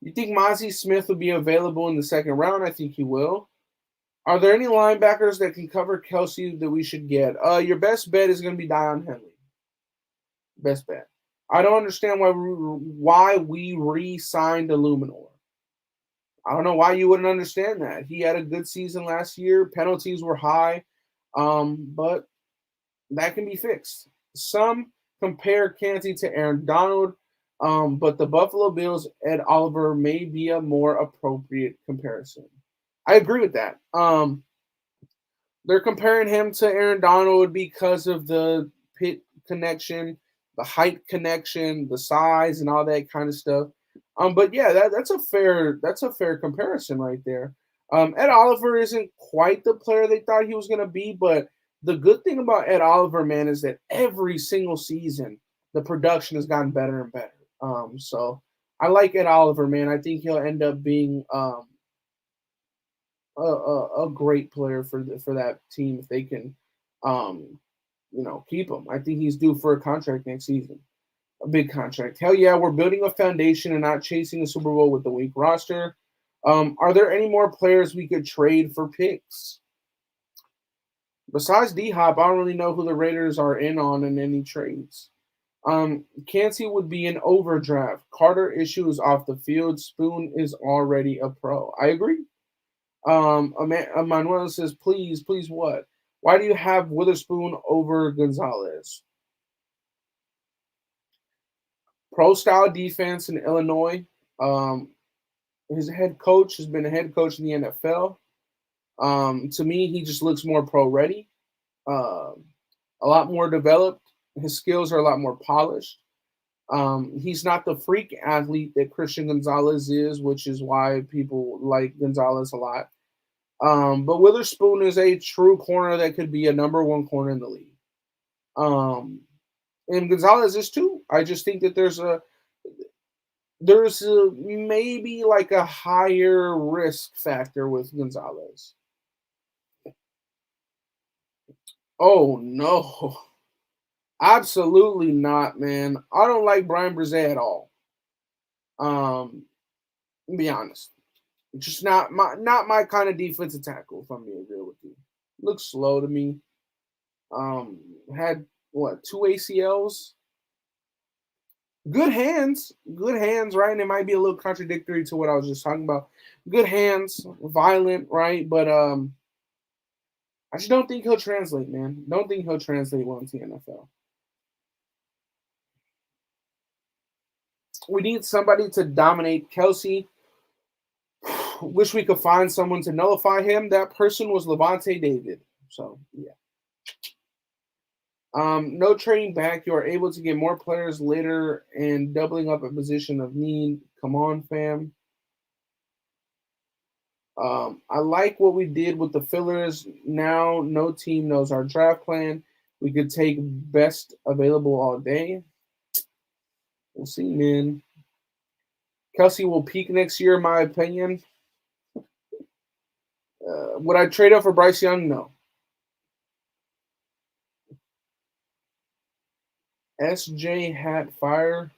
You think Mozzie Smith will be available in the second round? I think he will. Are there any linebackers that can cover Kelsey that we should get? Your best bet is going to be Dion Henley. Best bet. I don't understand why we re-signed Illuminor. I don't know why you wouldn't understand that. He had a good season last year. Penalties were high, but that can be fixed. Some compare Canty to Aaron Donald, but the Buffalo Bills, Ed Oliver may be a more appropriate comparison. I agree with that. They're comparing him to Aaron Donald because of the pit connection, the height connection, the size, and all that kind of stuff. But yeah, that's a fair comparison right there. Ed Oliver isn't quite the player they thought he was going to be, but the good thing about Ed Oliver, man, is that every single season the production has gotten better and better. So I like Ed Oliver, man. I think he'll end up being a great player for that team if they can, keep him. I think he's due for a contract next season. A big contract. Hell yeah, we're building a foundation and not chasing a Super Bowl with the weak roster. Are there any more players we could trade for picks? Besides D-Hop, I don't really know who the Raiders are in on in any trades. Canty would be an overdraft. Carter issues off the field. Spoon is already a pro. I agree. Manuel says, please what? Why do you have Witherspoon over Gonzalez? Pro-style defense in Illinois. His head coach has been a head coach in the NFL. To me, he just looks more pro-ready, a lot more developed. His skills are a lot more polished. He's not the freak athlete that Christian Gonzalez is, which is why people like Gonzalez a lot. But Witherspoon is a true corner that could be a number one corner in the league. And Gonzalez is too. I just think that there's maybe like a higher risk factor with Gonzalez. Oh no. Absolutely not, man. I don't like Brian Brzee at all. To be honest. Just not my kind of defensive tackle, if I'm being real with you. Looks slow to me. Had what, 2 ACLs? Good hands, right? And it might be a little contradictory to what I was just talking about. Good hands, violent, right? But I just don't think he'll translate, man. Don't think he'll translate well into the NFL. We need somebody to dominate Kelsey. Wish we could find someone to nullify him. That person was Levante David. So, yeah. No trading back. You are able to get more players later and doubling up a position of need. Come on, fam. I like what we did with the fillers. Now no team knows our draft plan. We could take best available all day. We'll see, man. Kelsey will peak next year, in my opinion. Would I trade up for Bryce Young? No. SJ Hat Fire.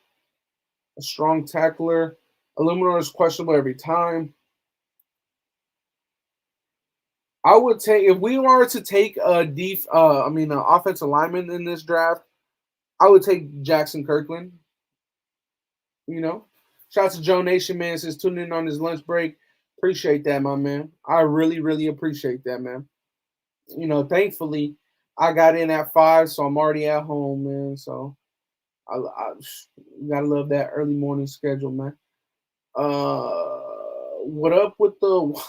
A strong tackler. Illuminor is questionable every time. I would take, if we were to take an offensive lineman in this draft, I would take Jackson Kirkland. You know, shout out to Joe Nation, man. Says tuning in on his lunch break. Appreciate that, my man. I really, really appreciate that, man. You know, thankfully, I got in at 5, so I'm already at home, man. So I gotta love that early morning schedule, man. What up with the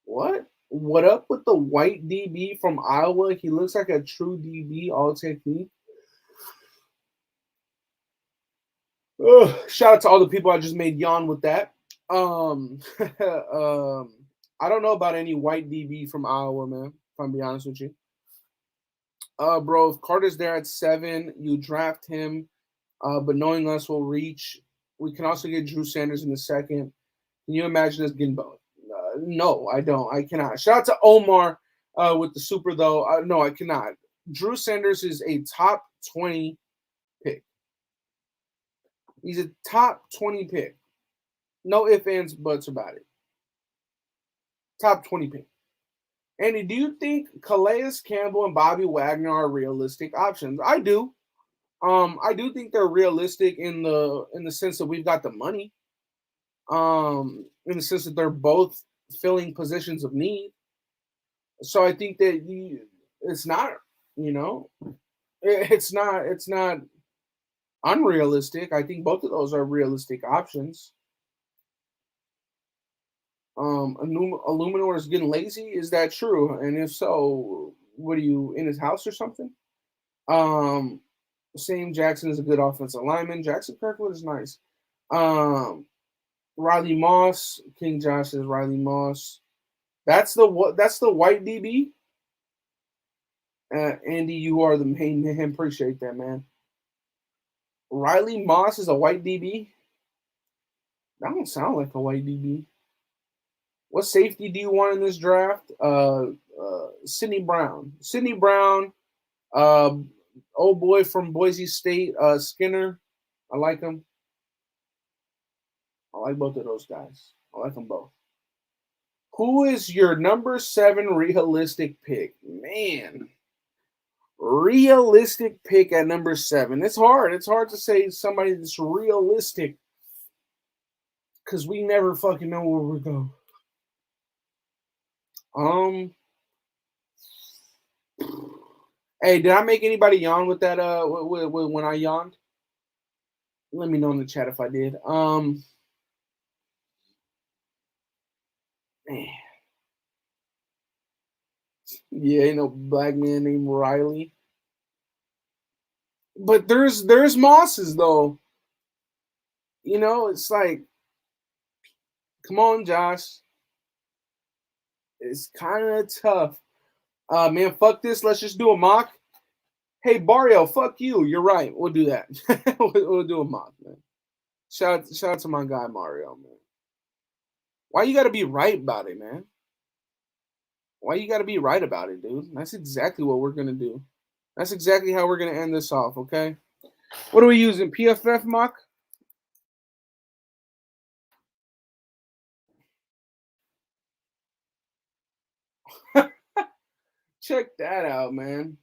what? What up with the white DB from Iowa? He looks like a true DB, all technique. Shout out to all the people I just made yawn with that. I don't know about any white DB from Iowa, man. If I'm being honest with you. Bro, if Carter's there at 7, you draft him. But knowing us will reach. We can also get Drew Sanders in the second. Can you imagine us getting both? No, I don't. I cannot. Shout out to Omar with the super, though. No, I cannot. Drew Sanders is a top 20 pick. He's a top 20 pick. No ifs, ands, buts about it. Top 20 pick. Andy, do you think Calais Campbell and Bobby Wagner are realistic options? I do. I do think they're realistic in the sense that we've got the money. In the sense that they're both filling positions of need. So I think that it's not, it's not unrealistic. I think both of those are realistic options. Illuminor is getting lazy. Is that true? And if so, what are you in his house or something? Sam Jackson is a good offensive lineman. Jackson Kirkwood is nice. Riley Moss. King Josh says Riley Moss. That's the white DB. Andy, you are the main man. Appreciate that, man. Riley Moss is a white DB. That don't sound like a white DB. What safety do you want in this draft? Sidney Brown. Sidney Brown, old boy from Boise State, Skinner. I like him. I like both of those guys. I like them both. Who is your number 7 realistic pick? Man. Realistic pick at number 7. It's hard. It's hard to say somebody that's realistic because we never fucking know where we're going. Hey, did I make anybody yawn with that? When I yawned, let me know in the chat if I did. Yeah, ain't no black man named Riley. But there's Mosses though. It's like, come on, Josh. It's kind of tough. Man, fuck this. Let's just do a mock. Hey, Barrio, fuck you. You're right. We'll do that. we'll do a mock, man. Shout out to my guy Mario, man. Why you gotta be right about it, man? Why you gotta be right about it, dude? That's exactly what we're gonna do. That's exactly how we're gonna end this off, okay? What are we using? PFF mock? Check that out, man.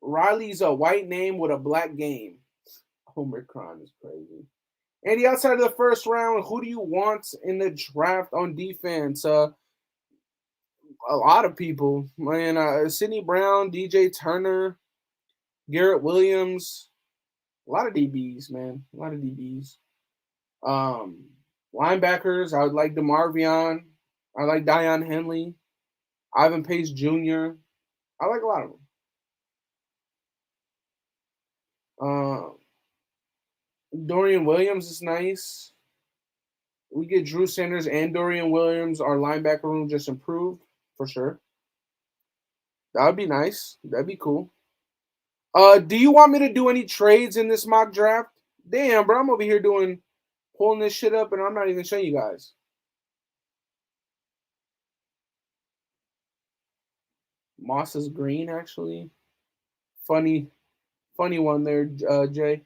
Riley's a white name with a black game. Omicron is crazy. Andy, outside of the first round, who do you want in the draft on defense? A lot of people. Man, Sidney Brown, DJ Turner, Garrett Williams. A lot of DBs, man. A lot of DBs. Linebackers, I would like DeMarvion. I like Dion Henley. Ivan Pace Jr. I like a lot of them. Dorian Williams is nice. We get Drew Sanders and Dorian Williams. Our linebacker room just improved for sure. That would be nice. That'd be cool. Do you want me to do any trades in this mock draft? Damn, bro, I'm over here pulling this shit up, and I'm not even showing you guys. Moss is green, actually. Funny one there, Jay.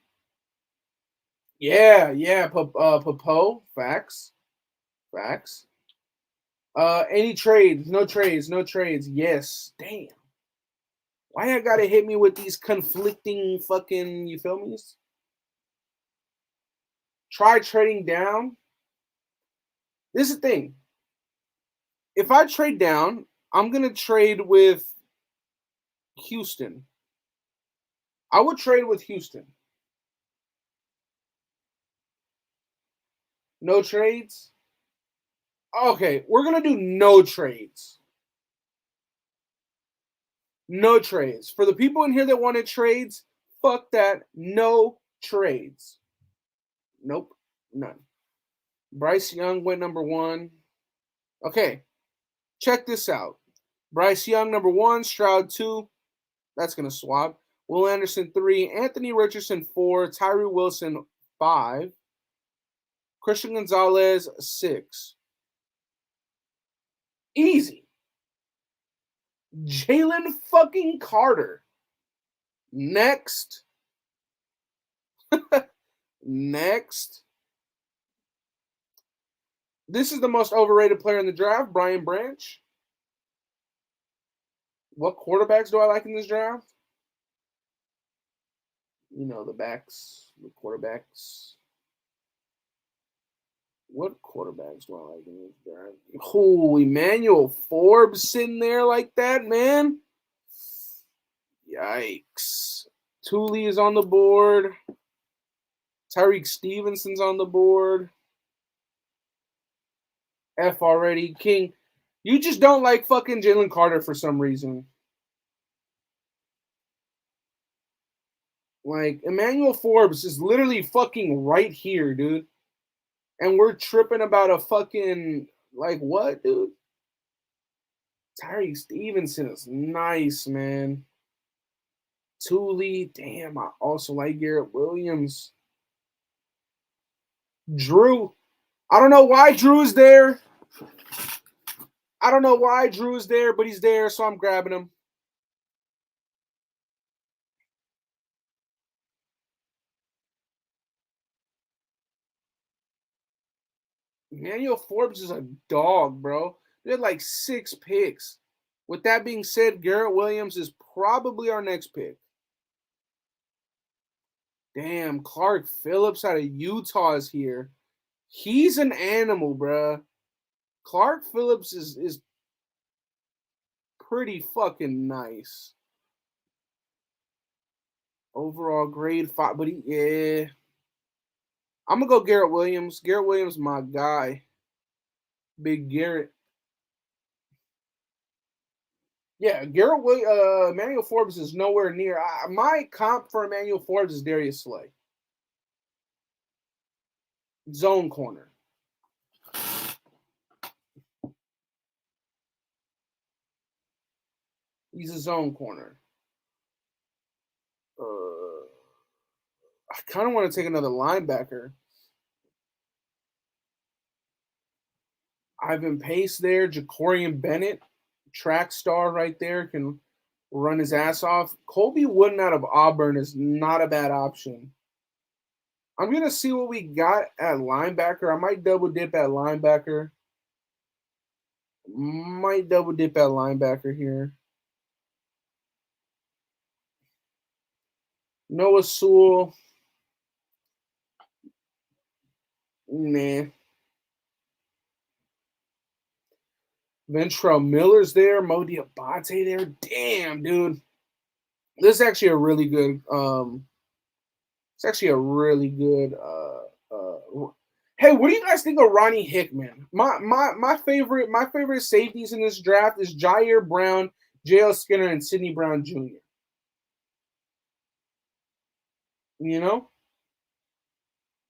Yeah, Popo. Facts. Any trades? No trades. Yes. Damn. Why I gotta hit me with these conflicting fucking, you feel me? Try trading down. This is the thing. If I trade down, I'm gonna trade with Houston. I would trade with Houston. No trades? Okay, we're gonna do no trades. No trades. For the people in here that wanted trades, fuck that. No trades. Nope. None. Bryce Young went number 1. Okay. Check this out. Bryce Young, number 1. Stroud, 2. That's going to swap. Will Anderson, 3. Anthony Richardson, 4. Tyree Wilson, 5. Christian Gonzalez, 6. Easy. Jalen fucking Carter. Next. Next. This is the most overrated player in the draft, Brian Branch. What quarterbacks do I like in this draft? You know, the backs, the quarterbacks. What quarterbacks do I like in this draft? Oh, Emmanuel Forbes sitting there like that, man. Yikes. Thule is on the board. Tyreek Stevenson's on the board. F already. King, you just don't like fucking Jalen Carter for some reason. Like, Emmanuel Forbes is literally fucking right here, dude. And we're tripping about a fucking, like, what, dude? Tyreek Stevenson is nice, man. Thule, damn, I also like Garrett Williams. Drew, I don't know why Drew is there. I don't know why Drew is there, but he's there, so I'm grabbing him. Emmanuel Forbes is a dog, bro. They had like 6 picks. With that being said, Garrett Williams is probably our next pick. Damn, Clark Phillips out of Utah is here. He's an animal, bruh. Clark Phillips is pretty fucking nice. Overall grade 5, but yeah. I'm gonna go Garrett Williams. Garrett Williams, my guy. Big Garrett. Yeah, Emmanuel Forbes is nowhere near. My comp for Emmanuel Forbes is Darius Slay. Zone corner. He's a zone corner. I kind of want to take another linebacker. Ivan Pace there. Jacorian Bennett, track star right there, can run his ass off. Colby Wooden out of Auburn is not a bad option. I'm going to see what we got at linebacker. I might double dip at linebacker. Here. Noah Sewell. Nah. Ventrell Miller's there. Modi Abate there. Damn, dude. This is actually a really good hey, what do you guys think of Ronnie Hickman? My favorite safeties in this draft is Jair Brown, J.L. Skinner, and Sidney Brown Jr. You know?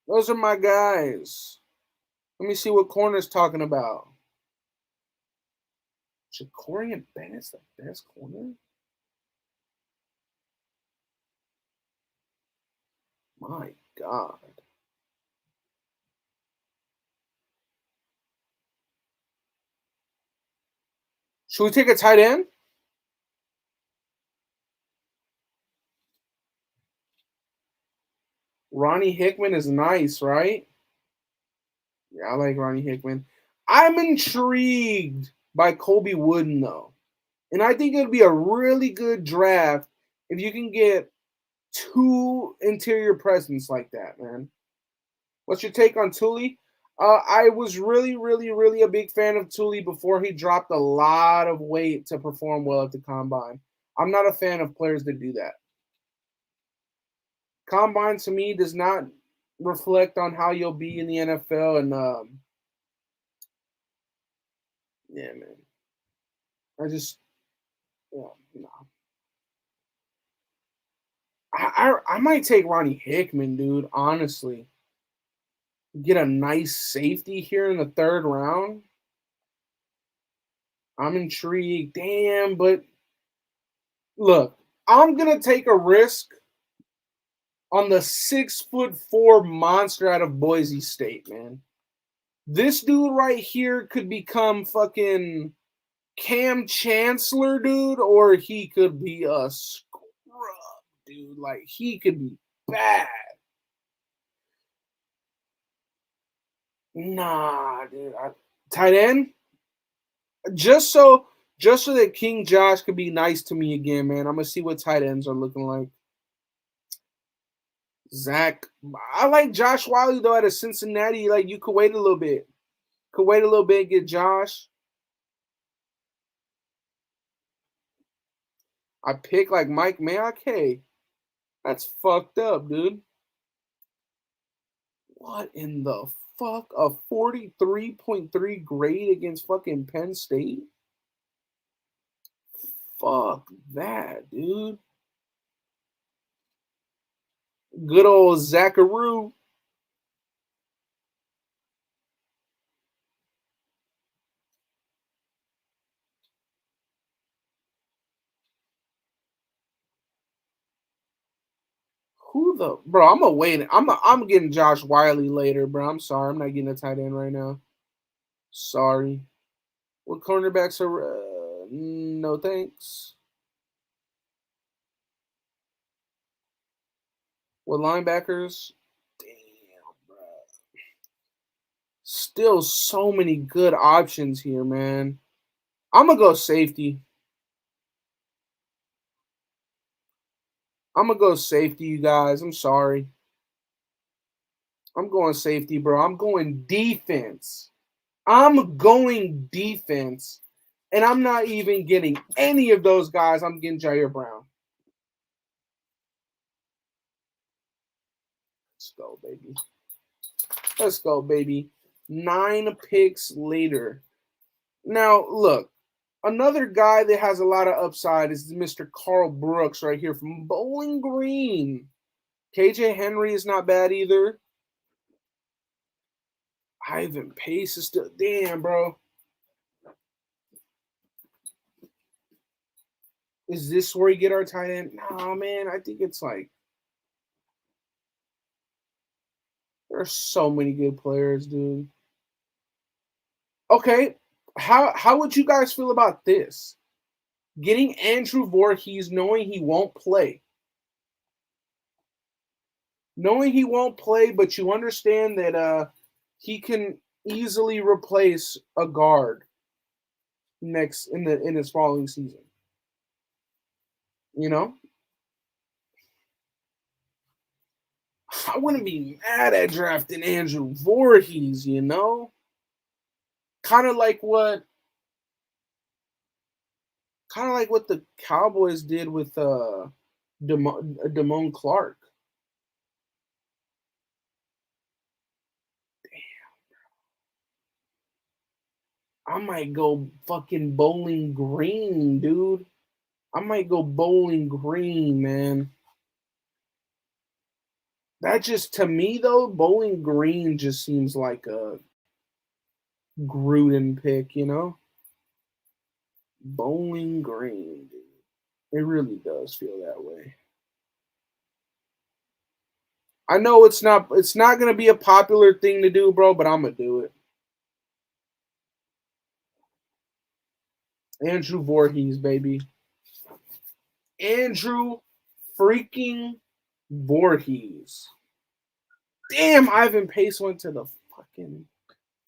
Those are my guys. Let me see what corner's talking about. Jacorian Bennett's the best corner? My God. Should we take a tight end? Ronnie Hickman is nice, right? Yeah, I like Ronnie Hickman. I'm intrigued by Colby Wooden, though. And I think it'd be a really good draft if you can get two interior presence like that, man. What's your take on Tully? I was really, really, really a big fan of Tully before he dropped a lot of weight to perform well at the combine. I'm not a fan of players that do that. Combine to me does not reflect on how you'll be in the NFL, and yeah, man. I just, yeah, no. I might take Ronnie Hickman, dude. Honestly, get a nice safety here in the third round. I'm intrigued. Damn, but look, I'm gonna take a risk on the 6'4" monster out of Boise State, man. This dude right here could become fucking Cam Chancellor, dude, or he could be a scrub, dude. Like he could be bad. Nah, dude. Tight end, just so that King Josh could be nice to me again, man. I'm gonna see what tight ends are looking like. Zach, I like Josh Wiley though out of Cincinnati. Like you could wait a little bit. Could wait a little bit, get Josh. I pick like Mike Mayock. Hey, that's fucked up, dude. What in the fuck? A 43.3 grade against fucking Penn State? Fuck that, dude. Good old Zacharoo. Who the bro? I'm gonna wait. I'm getting Josh Wiley later, bro. I'm sorry. I'm not getting a tight end right now. Sorry. What cornerbacks are? No thanks. What linebackers? Damn, bro. Still so many good options here, man. I'm gonna go safety. I'm gonna go safety, you guys. I'm sorry. I'm going safety, bro. I'm going defense. I'm going defense. And I'm not even getting any of those guys. I'm getting Jair Brown. Let's go, baby. Let's go, baby. 9 picks later. Now, look, another guy that has a lot of upside is Mr. Carl Brooks right here from Bowling Green. KJ Henry is not bad either. Ivan Pace is still. Damn, bro. Is this where we get our tight end? Nah, man. I think it's like there's so many good players, dude. Okay, how would you guys feel about this? Getting Andrew Voorhees, knowing he won't play, but you understand that he can easily replace a guard next in his following season. You know, I wouldn't be mad at drafting Andrew Voorhees. You know, kind of like what the Cowboys did with Damone Clark. I might go fucking Bowling Green, dude. I might go Bowling Green, man. That just to me though, Bowling Green just seems like a Gruden pick, you know? Bowling Green, dude. It really does feel that way. I know it's not going to be a popular thing to do, bro, but I'm going to do it. Andrew Voorhees, baby. Andrew freaking Voorhees. Damn, Ivan Pace went to the fucking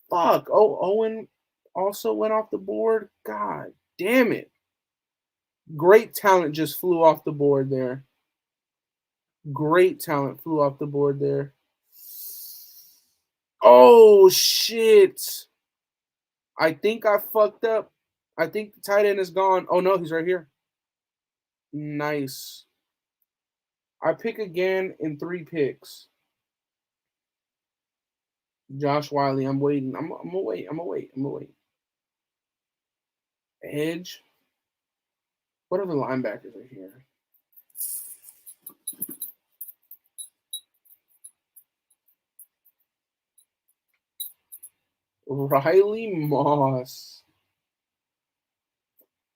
fuck. Oh, Owen also went off the board. God damn it. Great talent just flew off the board there. Great talent flew off the board there. Oh, shit. I think I fucked up. I think the tight end is gone. Oh, no, he's right here. Nice. I pick again in 3 picks. Josh Wiley, I'm waiting. I'm gonna wait. Edge. What other linebackers are here? Riley Moss.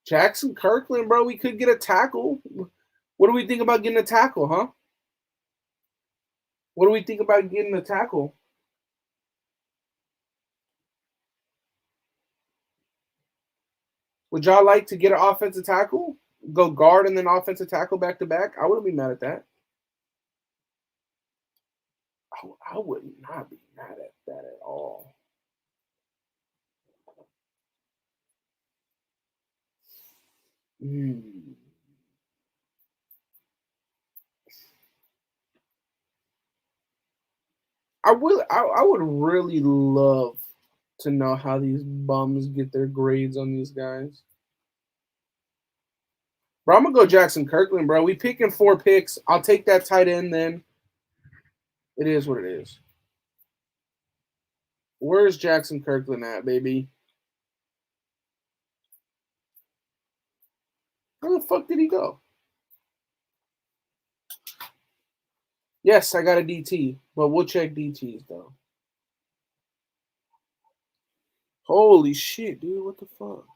Jackson Kirkland, bro. We could get a tackle. What do we think about getting a tackle, huh? What do we think about getting a tackle? Would y'all like to get an offensive tackle? Go guard and then offensive tackle back to back? I wouldn't be mad at that. I would not be mad at that at all. I would really love to know how these bums get their grades on these guys. Bro, I'm gonna go Jackson Kirkland, bro. We picking 4 picks. I'll take that tight end then. It is what it is. Where's Jackson Kirkland at, baby? Where the fuck did he go? Yes, I got a DT, but we'll check DTs though. Holy shit, dude! What the fuck?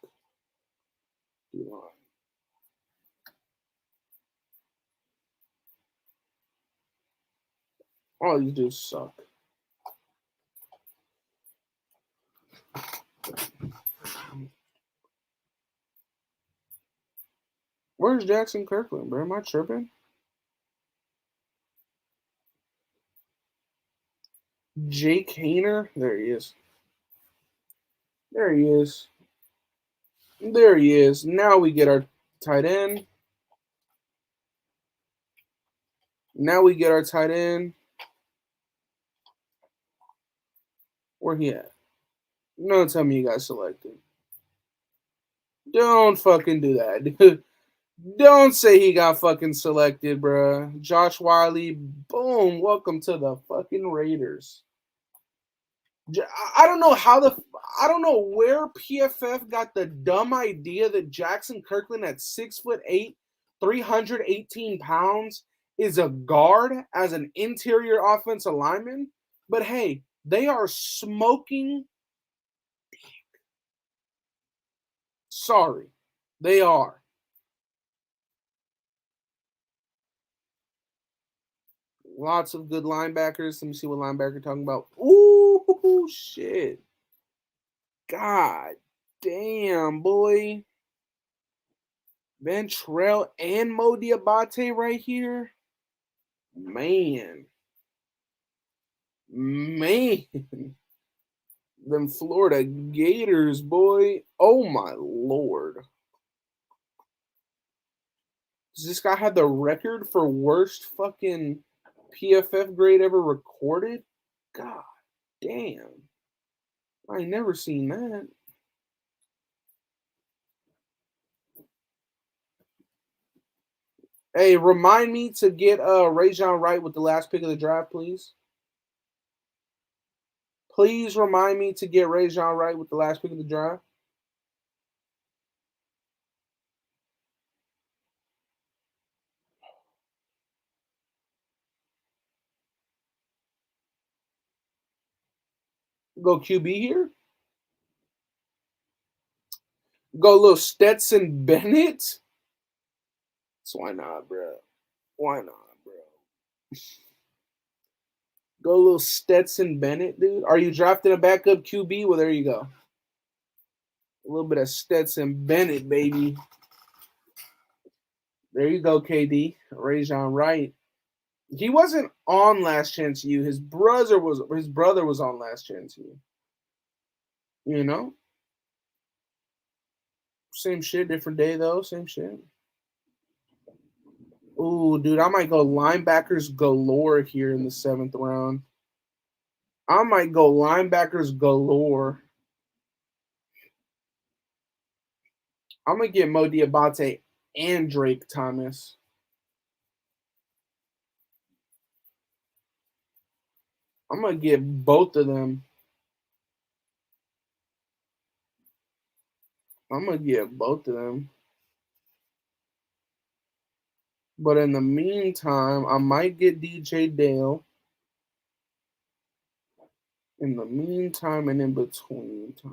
All these dudes suck. Where's Jackson Kirkland, bro? Am I tripping? Jake Hayner? There he is. There he is. There he is. Now we get our tight end. Now we get our tight end. Where he at? No, tell me you got selected. Don't fucking do that, dude. Don't say he got fucking selected, bruh. Josh Wiley, boom. Welcome to the fucking Raiders. I don't know where PFF got the dumb idea that Jackson Kirkland at 6'8", 318 pounds is a guard as an interior offensive lineman. But hey, they are smoking. Sorry, they are. Lots of good linebackers. Let me see what linebacker you're talking about. Ooh, shit. God damn, boy. Ventrell and Mo Diabate right here. Man. Them Florida Gators, boy. Oh, my Lord. Does this guy have the record for worst fucking PFF grade ever recorded? God damn. I ain't never seen that. Hey, remind me to get Rajon Wright with the last pick of the draft, please. Please remind me to get Rajon Wright with the last pick of the draft. Go QB here. Go little Stetson Bennett. So why not, bro? Why not, bro? Go a little Stetson Bennett, dude. Are you drafting a backup QB? Well, there you go. A little bit of Stetson Bennett, baby. There you go, KD. Rajon Wright. He wasn't on Last Chance U. His brother was on Last Chance U. You know? Same shit, different day though. Same shit. Ooh, dude, I might go linebackers galore here in the 7th round. I might go linebackers galore. I'm going to get Mo Diabate and Drake Thomas. I'm going to get both of them. But in the meantime, I might get DJ Dale. In the meantime and in between time.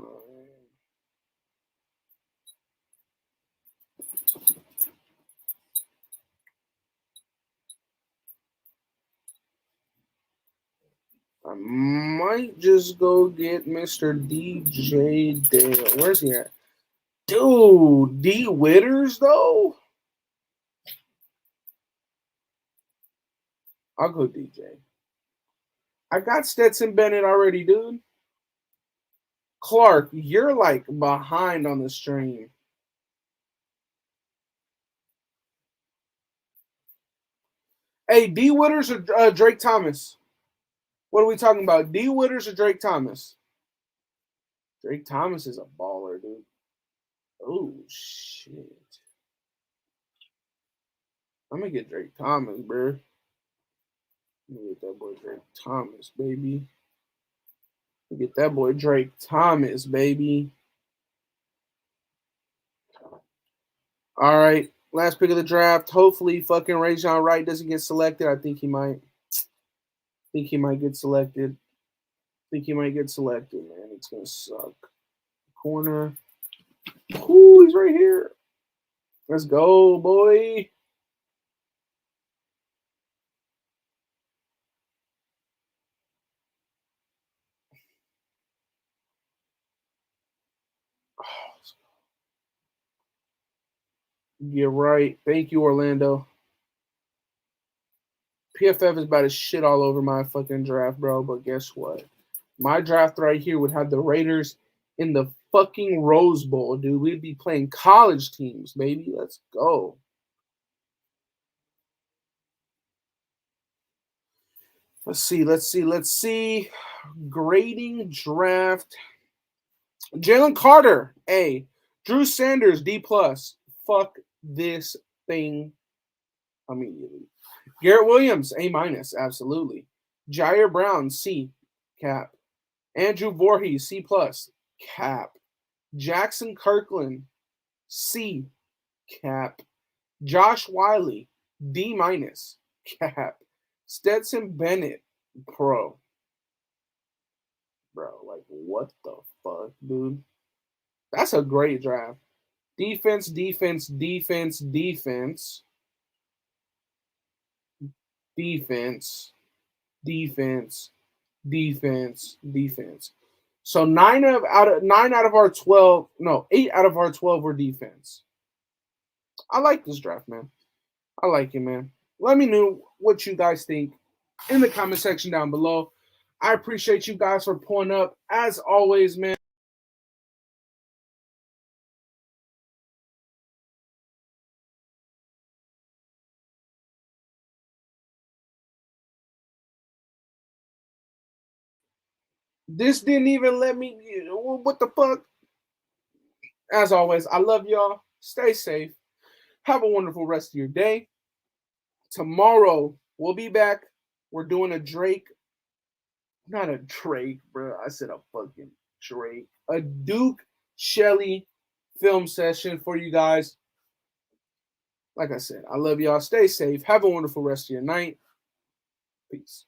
I might just go get Mr. DJ Dale. Where's he at? Dude, D. Witters, though? I'll go DJ. I got Stetson Bennett already, dude. Clark, you're like behind on the stream. Hey, D. Witters or Drake Thomas? What are we talking about? D. Witters or Drake Thomas? Drake Thomas is a baller, dude. Oh, shit. I'm going to get Drake Thomas, bro. I'm going to get that boy Drake Thomas, baby. Get that boy Drake Thomas, baby. All right. Last pick of the draft. Hopefully fucking Rajon Wright doesn't get selected. I think he might. Get selected. Man. It's going to suck. Corner. Ooh, he's right here. Let's go, boy. You're right. Thank you, Orlando. PFF is about to shit all over my fucking draft, bro. But guess what? My draft right here would have the Raiders in the fucking Rose Bowl, dude. We'd be playing college teams, baby. Let's go. Let's see. Grading draft. Jalen Carter, A. Drew Sanders, D+. Fuck this thing immediately. Garrett Williams, A-, absolutely. Jair Brown, C, cap. Andrew Voorhees, C+, cap. Jackson Kirkland, C, cap. Josh Wiley, D-, cap. Stetson Bennett, pro. Bro, like, what the fuck, dude? That's a great draft. Defense. So 8 out of our 12 were defense. I like this draft, man. I like it, man. Let me know what you guys think in the comment section down below. I appreciate you guys for pulling up. As always, man. This didn't even let me. What the fuck? As always, I love y'all. Stay safe. Have a wonderful rest of your day. Tomorrow, we'll be back. We're doing a Drake. Not a Drake, bro. I said a fucking Drake. A Duke Shelley film session for you guys. Like I said, I love y'all. Stay safe. Have a wonderful rest of your night. Peace.